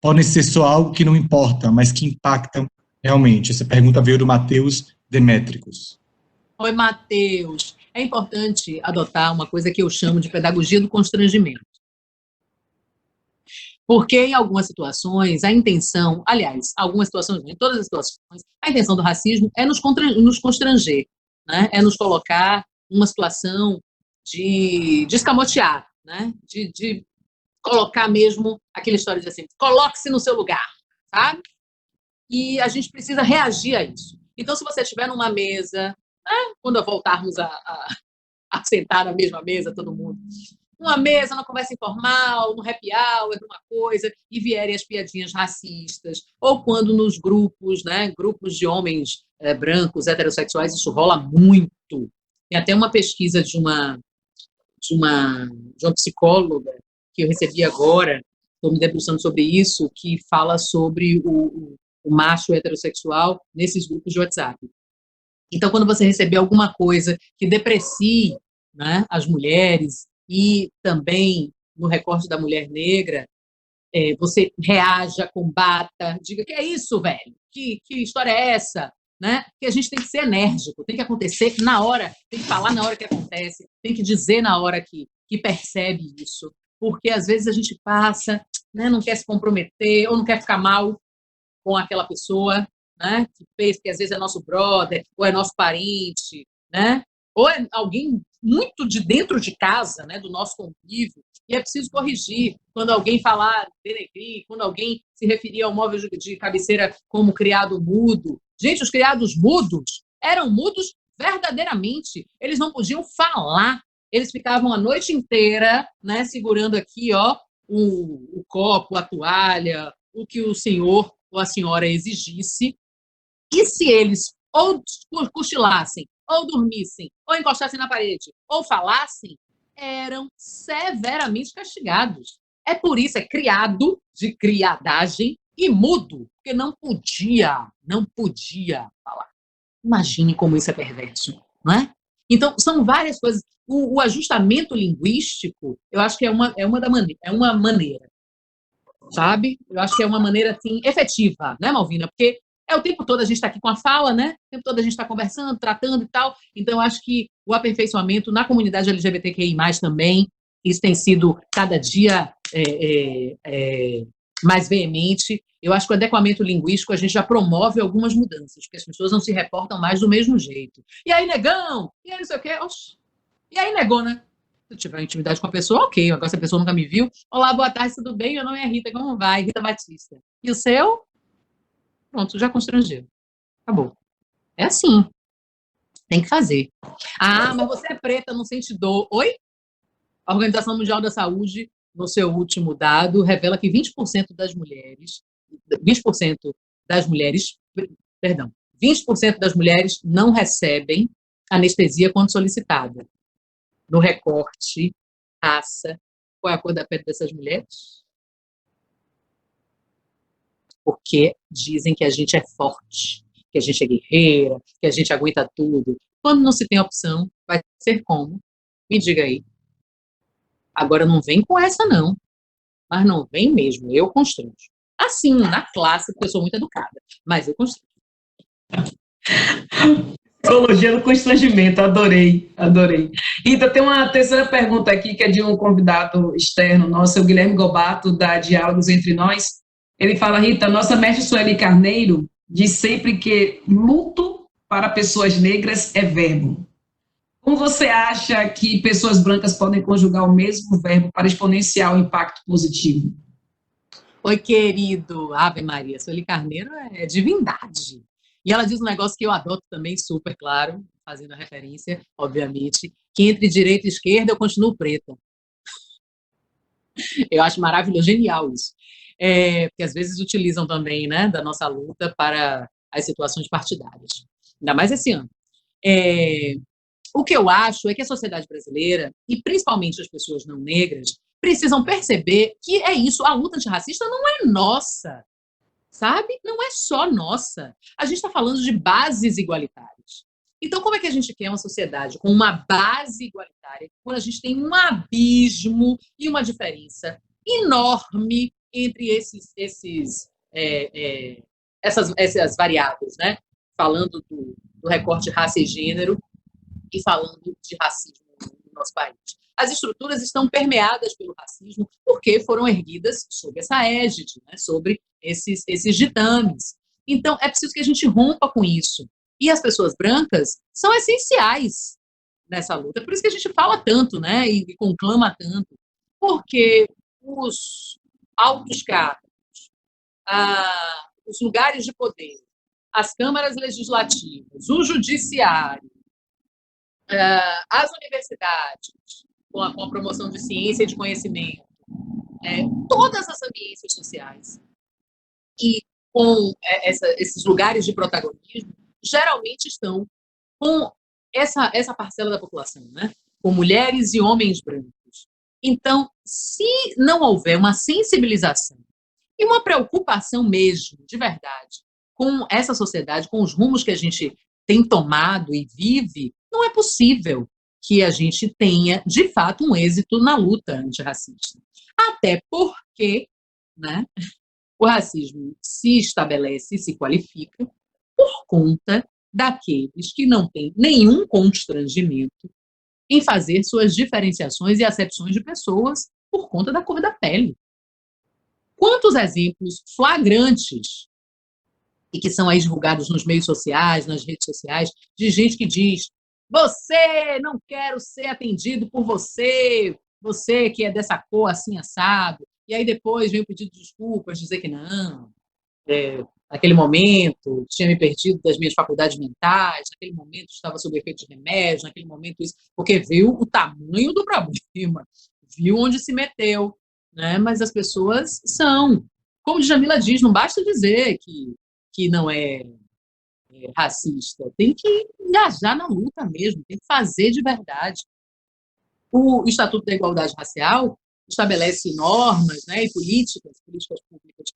podem ser só algo que não importa, mas que impactam realmente. Essa pergunta veio do Matheus Demétricos. Oi, Matheus. É importante adotar uma coisa que eu chamo de pedagogia do constrangimento. Porque em algumas situações, a intenção, aliás, algumas situações, em todas as situações, a intenção do racismo é nos constranger, né? É nos colocar numa situação de escamotear, né? De colocar mesmo aquela história de assim, coloque-se no seu lugar, sabe? E a gente precisa reagir a isso. Então, se você estiver numa mesa, né, quando voltarmos a sentar na mesma mesa, todo mundo, uma mesa, uma conversa informal, no happy hour, uma coisa, e vierem as piadinhas racistas, ou quando nos grupos, né, grupos de homens brancos, heterossexuais, isso rola muito. Tem até uma pesquisa de uma psicóloga que eu recebi agora, estou me debruçando sobre isso, que fala sobre o macho heterossexual nesses grupos de WhatsApp. Então, quando você receber alguma coisa que deprecie, né, as mulheres e também no recorte da mulher negra, você reaja, combata, diga que é isso, velho? Que história é essa? Né? Porque a gente tem que ser enérgico, tem que acontecer na hora, tem que falar na hora que acontece, tem que dizer na hora que percebe isso, porque às vezes a gente passa, né, não quer se comprometer, ou não quer ficar mal com aquela pessoa, né, que fez, que às vezes é nosso brother, ou é nosso parente, né, ou é alguém muito de dentro de casa, né, do nosso convívio, e é preciso corrigir. Quando alguém falar denegrir, quando alguém se referir ao móvel de cabeceira como criado mudo. Gente, os criados mudos eram mudos verdadeiramente. Eles não podiam falar. Eles ficavam a noite inteira, né, segurando aqui, ó, o copo, a toalha, o que o senhor ou a senhora exigisse. E se eles ou cochilassem, ou dormissem, ou encostassem na parede, ou falassem, eram severamente castigados. É por isso, é criado de criadagem e mudo, porque não podia falar. Imagine como isso é perverso, não é? Então, são várias coisas. O ajustamento linguístico, eu acho que é uma maneira, sabe? Eu acho que é uma maneira, assim, efetiva, né, Malvina? Porque o tempo todo a gente está aqui com a fala, né? O tempo todo a gente está conversando, tratando e tal. Então, eu acho que o aperfeiçoamento na comunidade LGBTQI+, também, isso tem sido cada dia mais veemente. Eu acho que o adequamento linguístico a gente já promove algumas mudanças, porque as pessoas não se reportam mais do mesmo jeito. E aí, negão? E aí, não sei o quê? Oxi. E aí, negou, né? Se eu tiver intimidade com a pessoa, ok. Agora, se a pessoa nunca me viu, olá, boa tarde, tudo bem? Meu nome é Rita, como vai? Rita Batista. E o seu? Pronto, já constrangeu. Acabou. É assim. Tem que fazer. Ah, mas você é preta, não sente dor. Oi? A Organização Mundial da Saúde, no seu último dado, revela que 20% das mulheres, 20% das mulheres não recebem anestesia quando solicitada. No recorte, raça, qual é a cor da pele dessas mulheres? Porque dizem que a gente é forte, que a gente é guerreira, que a gente aguenta tudo. Quando não se tem opção, vai ser como? Me diga aí. Agora não vem com essa, não. Mas não vem mesmo, eu constranjo. Assim, na classe, porque eu sou muito educada, mas eu constranjo. Psicologia do constrangimento, adorei. Rita, tem uma terceira pergunta aqui, que é de um convidado externo nosso, o Guilherme Gobato, da Diálogos Entre Nós. Ele fala, Rita, nossa mestre Sueli Carneiro diz sempre que luto para pessoas negras é verbo. Como você acha que pessoas brancas podem conjugar o mesmo verbo para exponenciar o impacto positivo? Oi, querido. Ave Maria, Sueli Carneiro é divindade. E ela diz um negócio que eu adoto também, super claro, fazendo a referência, obviamente, que entre direita e esquerda eu continuo preta. Eu acho maravilhoso, genial isso. Porque às vezes utilizam também, né, da nossa luta para as situações partidárias. Ainda mais esse ano. O que eu acho é que a sociedade brasileira, e principalmente as pessoas não negras, precisam perceber que é isso, a luta antirracista não é nossa, sabe? Não é só nossa. A gente está falando de bases igualitárias. Então, como é que a gente quer uma sociedade com uma base igualitária, quando a gente tem um abismo e uma diferença enorme entre essas variáveis, né? Falando do recorte de raça e gênero e falando de racismo no nosso país. As estruturas estão permeadas pelo racismo porque foram erguidas sob essa égide, né? Sobre esses ditames. Então, é preciso que a gente rompa com isso. E as pessoas brancas são essenciais. nessa luta. Por isso que a gente fala tanto, né, e conclama tanto, porque os altos cargos, os lugares de poder, as câmaras legislativas, o judiciário, as universidades, com a promoção de ciência e de conhecimento, todas as ambiências sociais e com esses lugares de protagonismo, geralmente estão com essa parcela da população, né? Com mulheres e homens brancos. Então, se não houver uma sensibilização e uma preocupação mesmo, de verdade, com essa sociedade, com os rumos que a gente tem tomado e vive, não é possível que a gente tenha, de fato, um êxito na luta antirracista. Até porque, né, o racismo se estabelece e se qualifica por conta daqueles que não têm nenhum constrangimento em fazer suas diferenciações e acepções de pessoas por conta da cor da pele. Quantos exemplos flagrantes e que são aí divulgados nos meios sociais, nas redes sociais, de gente que diz: você, não quero ser atendido por você, você que é dessa cor assim assado, e aí depois vem o pedido de desculpas, dizer que não, naquele momento tinha me perdido das minhas faculdades mentais, naquele momento estava sob efeito de remédio, naquele momento isso, porque viu o tamanho do problema, viu onde se meteu, né? Mas as pessoas são, como Djamila diz, não basta dizer que não é racista, tem que engajar na luta mesmo, tem que fazer de verdade. O Estatuto da Igualdade Racial estabelece normas, né, e políticas públicas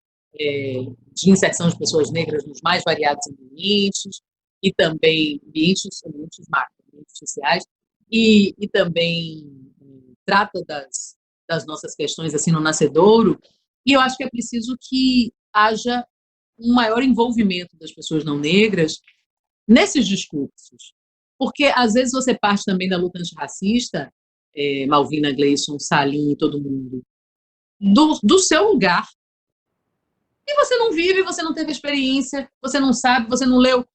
de inserção de pessoas negras nos mais variados ambientes, e também ambientes macro, ambientes sociais, e também trata das nossas questões assim no nascedouro, e eu acho que é preciso que haja um maior envolvimento das pessoas não negras nesses discursos, porque às vezes você parte também da luta antirracista, Malvina, Gleison, Salim e todo mundo, do seu lugar, e você não vive, você não teve experiência, você não sabe, você não leu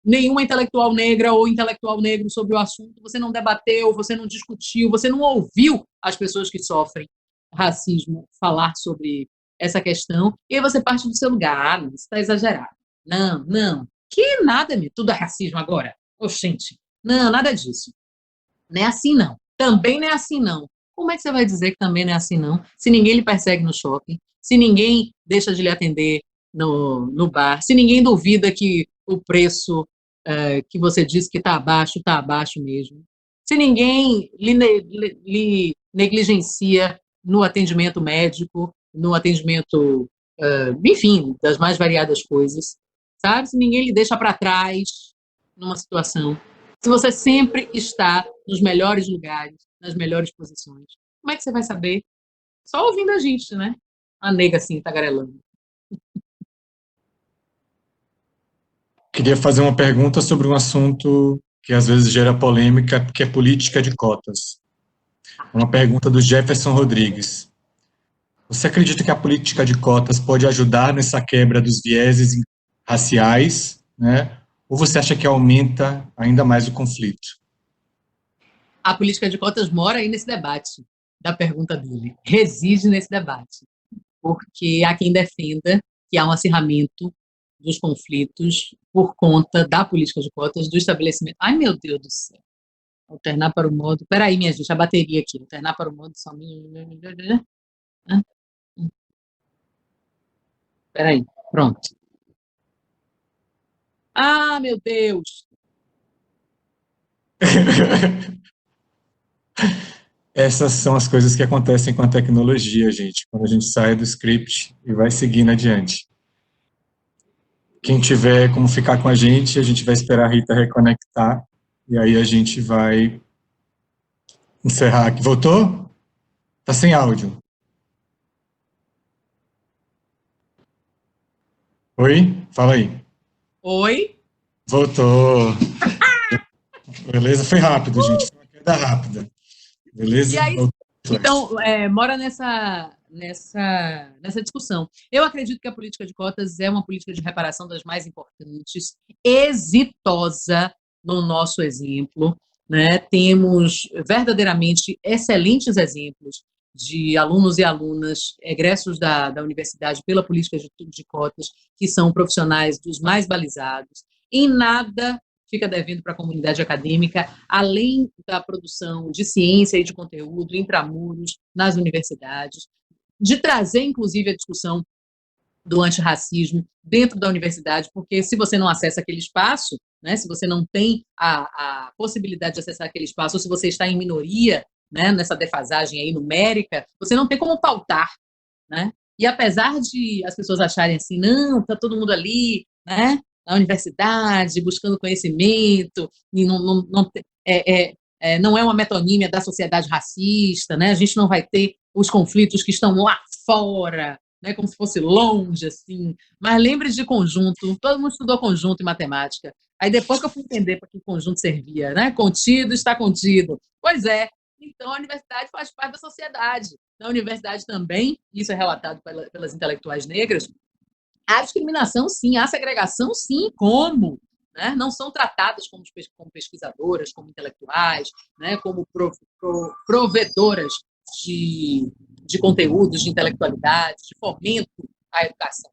nenhuma intelectual negra ou intelectual negro sobre o assunto, você não debateu, você não discutiu, você não ouviu as pessoas que sofrem racismo falar sobre essa questão, e aí você parte do seu lugar, não, você está exagerado. Não, que nada, tudo é racismo agora. Oxente, não, nada disso. Não é assim, não. Também não é assim, não. Como é que você vai dizer que também não é assim, não? Se ninguém lhe persegue no shopping, se ninguém deixa de lhe atender no bar, se ninguém duvida que o preço que você disse que está abaixo mesmo, se ninguém lhe negligencia no atendimento médico, no atendimento, enfim, das mais variadas coisas, sabe? Se ninguém lhe deixa para trás numa situação, se você sempre está nos melhores lugares, nas melhores posições, como é que você vai saber? Só ouvindo a gente, né? A nega assim, tagarelando. Queria fazer uma pergunta sobre um assunto que às vezes gera polêmica, que é política de cotas. Uma pergunta do Jefferson Rodrigues. Você acredita que a política de cotas pode ajudar nessa quebra dos vieses raciais, né? Ou você acha que aumenta ainda mais o conflito? A política de cotas mora aí nesse debate da pergunta dele, reside nesse debate, porque há quem defenda que há um acirramento dos conflitos por conta da política de cotas, do estabelecimento. Ai, meu Deus do céu. Alternar para o modo. Peraí, minha gente, a bateria aqui. Alternar para o modo somente. Peraí, pronto. Ah, meu Deus! Essas são as coisas que acontecem com a tecnologia, gente, quando a gente sai do script e vai seguindo adiante. Quem tiver como ficar com a gente vai esperar a Rita reconectar, e aí a gente vai encerrar aqui. Voltou? Tá sem áudio. Oi? Fala aí. Oi? Voltou. Beleza? Foi rápido, gente. Foi uma queda rápida. Beleza? E aí, então, mora nessa discussão. Eu acredito que a política de cotas é uma política de reparação das mais importantes, exitosa no nosso exemplo, né? Temos verdadeiramente excelentes exemplos de alunos e alunas egressos da universidade pela política de cotas, que são profissionais dos mais balizados. Em nada fica devendo para a comunidade acadêmica, além da produção de ciência e de conteúdo intramuros nas universidades, de trazer, inclusive, a discussão do antirracismo dentro da universidade, porque se você não acessa aquele espaço, né, se você não tem a possibilidade de acessar aquele espaço, ou se você está em minoria, né, nessa defasagem aí numérica, você não tem como pautar, né? E apesar de as pessoas acharem assim, não, está todo mundo ali, né, na universidade, buscando conhecimento, e não é uma metonímia da sociedade racista, né? A gente não vai ter os conflitos que estão lá fora, né, como se fosse longe, assim. Mas lembre de conjunto, todo mundo estudou conjunto em matemática. Aí depois que eu fui entender para que conjunto servia, né? Contido está contido. Pois é. Então, a universidade faz parte da sociedade. Na universidade também, isso é relatado pelas intelectuais negras, há discriminação, sim, há segregação, sim, como? Né? Não são tratadas como pesquisadoras, como intelectuais, né? Como provedoras de conteúdos, de intelectualidade, de fomento à educação.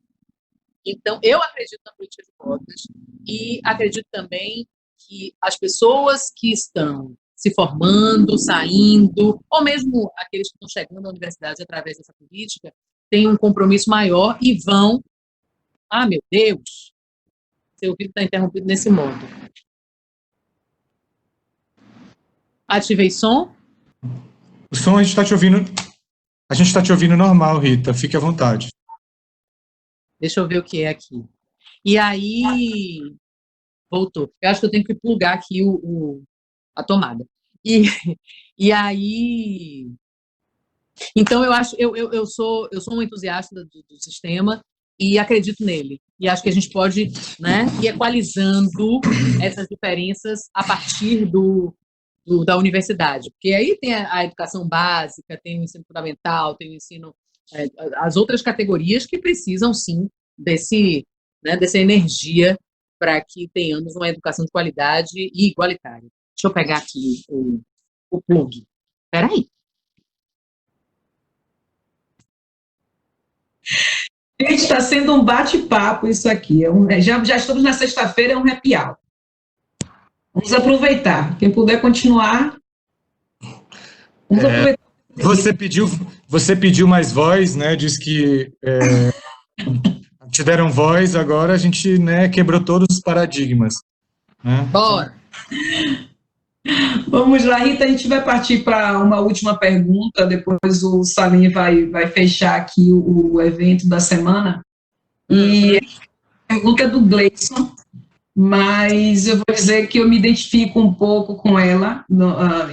Então, eu acredito na política de cotas e acredito também que as pessoas que estão se formando, saindo, ou mesmo aqueles que estão chegando à universidade através dessa política, têm um compromisso maior e vão... Ah, meu Deus! Seu ouvido está interrompido nesse modo. Ativei som? O som a gente está te ouvindo... A gente está te ouvindo normal, Rita. Fique à vontade. Deixa eu ver o que é aqui. E aí... Voltou. Eu acho que eu tenho que plugar aqui a tomada. E aí... Então, eu sou um entusiasta do sistema e acredito nele. E acho que a gente pode, né, ir equalizando essas diferenças a partir da universidade. Porque aí tem a educação básica, tem o ensino fundamental, tem o ensino... as outras categorias que precisam, sim, dessa energia para que tenhamos uma educação de qualidade e igualitária. Deixa eu pegar aqui o plug. Espera aí. Gente, está sendo um bate-papo isso aqui. Já estamos na sexta-feira, é um happy hour. Vamos aproveitar. Quem puder continuar, vamos aproveitar. Você pediu mais voz, né? Diz que te deram voz, agora a gente, né, quebrou todos os paradigmas. Né? Bora! Vamos lá, Rita, a gente vai partir para uma última pergunta, depois o Salim vai fechar aqui o evento da semana. E a pergunta é do Gleison, mas eu vou dizer que eu me identifico um pouco com ela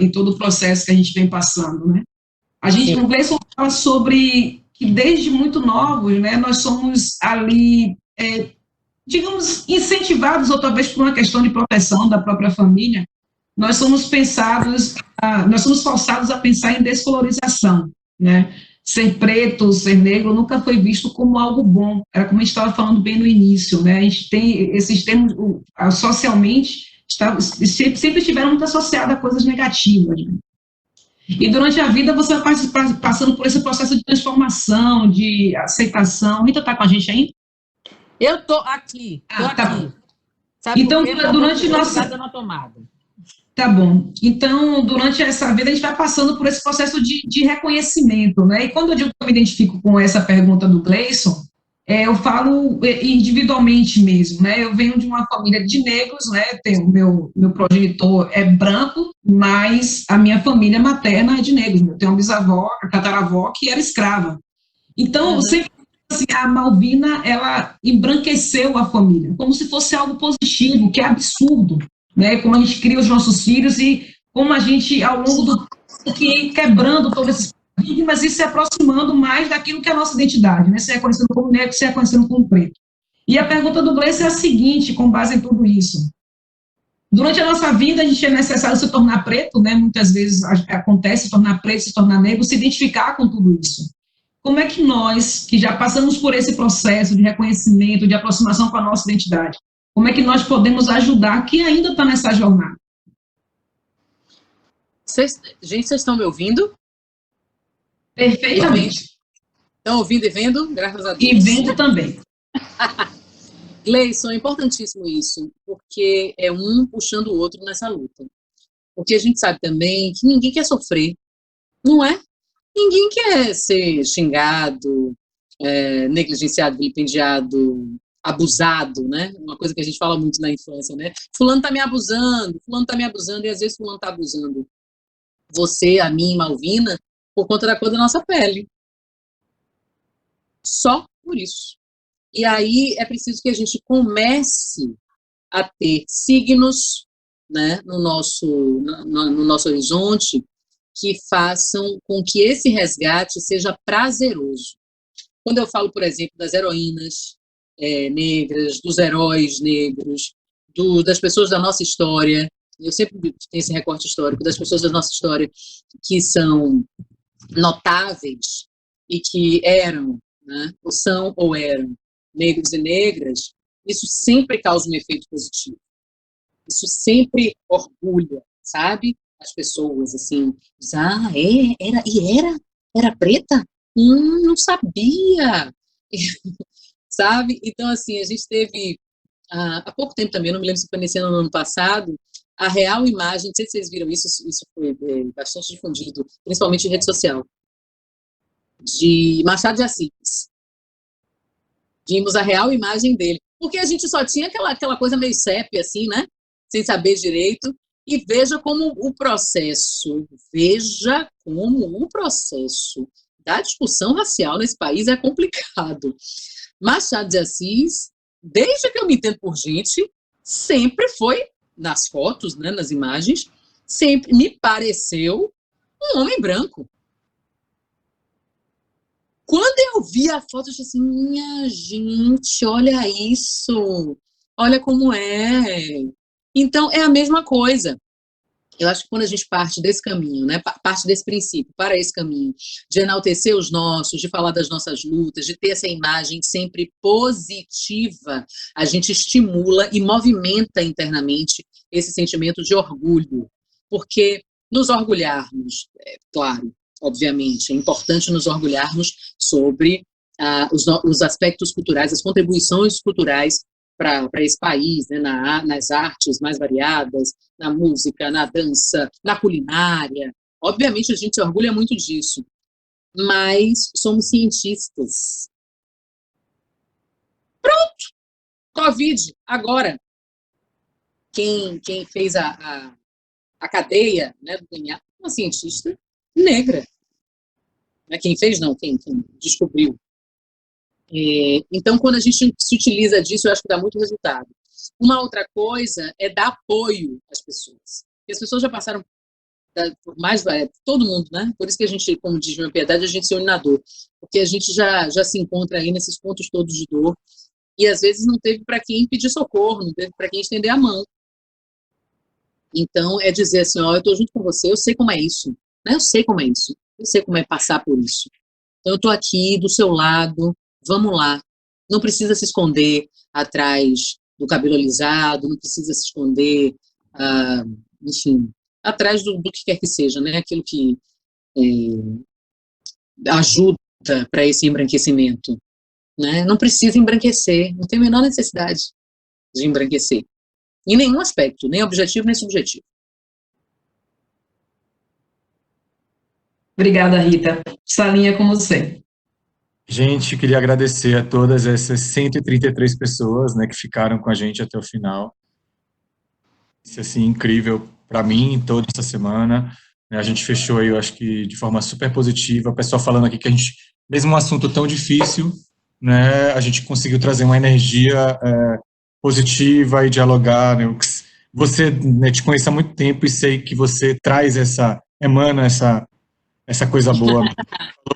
em todo o processo que a gente vem passando, né? O Gleison fala sobre que desde muito novos, né, nós somos ali, digamos, incentivados, ou talvez por uma questão de proteção da própria família, nós somos forçados a pensar em descolorização, né? Ser preto, ser negro nunca foi visto como algo bom, era como a gente estava falando bem no início, né? A gente tem esses termos, socialmente, sempre estiveram muito associados a coisas negativas, né? E durante a vida você vai passando por esse processo de transformação, de aceitação. Rita está com a gente ainda? Eu estou aqui. Tá. Sabe então, durante nossa... tomada. Tá bom. Então, durante essa vida, a gente vai passando por esse processo de reconhecimento, né? E quando eu digo que eu me identifico com essa pergunta do Gleison, eu falo individualmente mesmo, né? Eu venho de uma família de negros, né? Meu progenitor é branco, mas a minha família materna é de negros. Eu tenho uma bisavó, a tataravó, que era escrava. Então, sempre assim, a Malvina, ela embranqueceu a família, como se fosse algo positivo, que é absurdo, né? Como a gente cria os nossos filhos e como a gente, ao longo do tempo, que ir quebrando todos esses paradigmas e se aproximando mais daquilo que é a nossa identidade, né? Se reconhecendo como negro, se reconhecendo como preto. E a pergunta do Gleison é a seguinte, com base em tudo isso. Durante a nossa vida, a gente é necessário se tornar preto, né? Muitas vezes acontece se tornar preto, se tornar negro, se identificar com tudo isso. Como é que nós, que já passamos por esse processo de reconhecimento, de aproximação com a nossa identidade, como é que nós podemos ajudar quem ainda está nessa jornada? Gente, vocês estão me ouvindo? Perfeitamente. Estão ouvindo e vendo? Graças a Deus. E vendo também. Gleison, é importantíssimo isso, porque é um puxando o outro nessa luta. Porque a gente sabe também que ninguém quer sofrer, não é? Ninguém quer ser xingado, negligenciado, vilipendiado, abusado, né? Uma coisa que a gente fala muito na infância, né? Fulano tá me abusando, e às vezes fulano tá abusando você, a mim, Malvina, por conta da cor da nossa pele. Só por isso. E aí é preciso que a gente comece a ter signos, né, no nosso horizonte que façam com que esse resgate seja prazeroso. Quando eu falo, por exemplo, das heroínas negras, dos heróis negros, das pessoas da nossa história, eu sempre tenho esse recorte histórico, das pessoas da nossa história que são notáveis e que eram, né, ou são ou eram negros e negras, isso sempre causa um efeito positivo. Isso sempre orgulha, sabe? As pessoas, assim, diz, era preta? Não sabia, sabe? Então, assim, a gente teve, há pouco tempo também, não me lembro se foi nesse ano ou no ano passado, a real imagem, não sei se vocês viram isso, isso foi bastante difundido, principalmente em rede social, de Machado de Assis. Vimos a real imagem dele, porque a gente só tinha aquela coisa meio sépia, assim, né? Sem saber direito, e veja como o processo da discussão racial nesse país é complicado. Machado de Assis, desde que eu me entendo por gente, sempre foi, nas fotos, né, nas imagens, sempre me pareceu um homem branco. Quando eu vi a foto, eu disse assim, minha gente, olha isso, olha como é. Então, é a mesma coisa. Eu acho que quando a gente parte desse caminho, né, parte desse princípio para esse caminho, de enaltecer os nossos, de falar das nossas lutas, de ter essa imagem sempre positiva, a gente estimula e movimenta internamente esse sentimento de orgulho. Porque nos orgulharmos, claro, obviamente, é importante nos orgulharmos sobre os aspectos culturais, as contribuições culturais para esse país, né, nas artes mais variadas, na música, na dança, na culinária. Obviamente, a gente se orgulha muito disso, mas somos cientistas. Pronto! Covid, agora. Quem fez a cadeia, né, do DNA, uma cientista negra. Quem fez, não, quem descobriu. Então, quando a gente se utiliza disso, eu acho que dá muito resultado. Uma outra coisa é dar apoio às pessoas. Porque as pessoas já passaram por mais... todo mundo, né? Por isso que a gente, como diz minha piedade, a gente se une na dor. Porque a gente já se encontra aí nesses pontos todos de dor. E, às vezes, não teve para quem pedir socorro, não teve para quem estender a mão. Então, é dizer assim, ó, eu estou junto com você, eu sei como é isso. Né? Eu sei como é isso. Eu sei como é passar por isso. Então, eu estou aqui, do seu lado, vamos lá. Não precisa se esconder atrás do cabelo alisado, não precisa se esconder, enfim, atrás do que quer que seja, né? Aquilo que ajuda para esse embranquecimento. Né? Não precisa embranquecer, não tem a menor necessidade de embranquecer. Em nenhum aspecto, nem objetivo, nem subjetivo. Obrigada, Rita. Salinha com você. Gente, queria agradecer a todas essas 133 pessoas, né, que ficaram com a gente até o final. Isso, assim, incrível para mim, toda essa semana. A gente fechou aí, eu acho que de forma super positiva. O pessoal falando aqui que a gente, mesmo um assunto tão difícil, né, a gente conseguiu trazer uma energia positiva e dialogar. Né? Você, né, te conheço há muito tempo e sei que você traz emana essa coisa boa.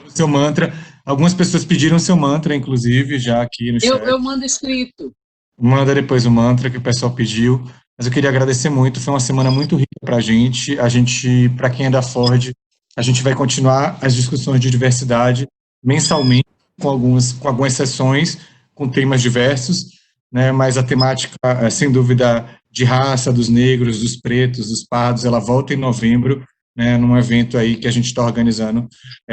O seu mantra. Algumas pessoas pediram seu mantra, inclusive, já aqui no chat. Eu mando escrito. Manda depois o mantra que o pessoal pediu. Mas eu queria agradecer muito, foi uma semana muito rica para a gente, para quem é da Ford, a gente vai continuar as discussões de diversidade mensalmente, com algumas sessões, com temas diversos, né, mas a temática, sem dúvida, de raça, dos negros, dos pretos, dos pardos, ela volta em novembro, né, num evento aí que a gente está organizando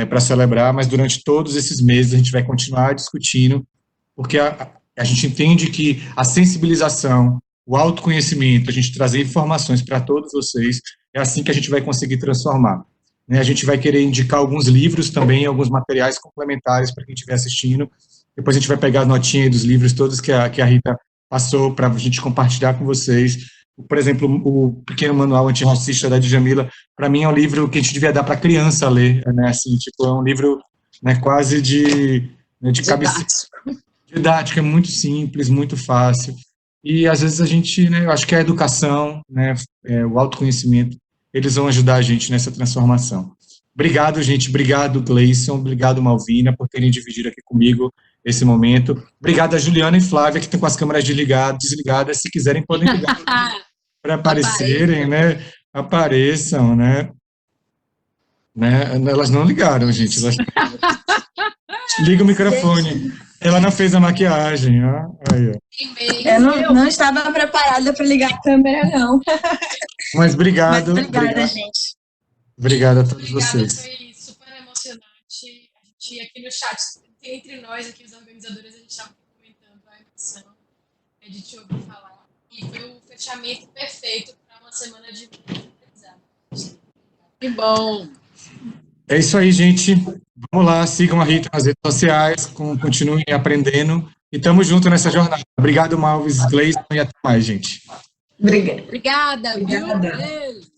para celebrar, mas durante todos esses meses a gente vai continuar discutindo, porque a gente entende que a sensibilização, o autoconhecimento, a gente trazer informações para todos vocês, é assim que a gente vai conseguir transformar. Né, a gente vai querer indicar alguns livros também, alguns materiais complementares para quem estiver assistindo. Depois a gente vai pegar a notinha dos livros todos que a Rita passou para a gente compartilhar com vocês. Por exemplo, o Pequeno Manual Antirracista da Djamila, para mim é um livro que a gente devia dar para criança ler, né, assim, tipo, é um livro, né, quase de cabeceira, didático, é muito simples, muito fácil, e às vezes a gente, né, eu acho que a educação, né, o autoconhecimento, eles vão ajudar a gente nessa transformação. Obrigado, gente, obrigado, Gleison, obrigado, Malvina, por terem dividido aqui comigo esse momento. Obrigado a Juliana e Flávia, que estão com as câmeras desligadas. Se quiserem, podem ligar para aparecerem, né? Apareçam, né? Elas não ligaram, gente. Liga o microfone. Ela não fez a maquiagem. Ó. Aí, ó. Eu não estava preparada para ligar a câmera, não. Mas obrigado. Mas obrigada, gente. Obrigado a todos vocês. Foi super emocionante. A gente aqui no chat, entre nós aqui, os organizadores, a gente estava comentando a emoção de te ouvir falar. E foi o fechamento perfeito para uma semana de aprendizado. Que bom! É isso aí, gente. Vamos lá, sigam a Rita nas redes sociais, continuem aprendendo e estamos juntos nessa jornada. Obrigado, Malvis, Gleison, e até mais, gente. Obrigada. Obrigada, viu? Beijo.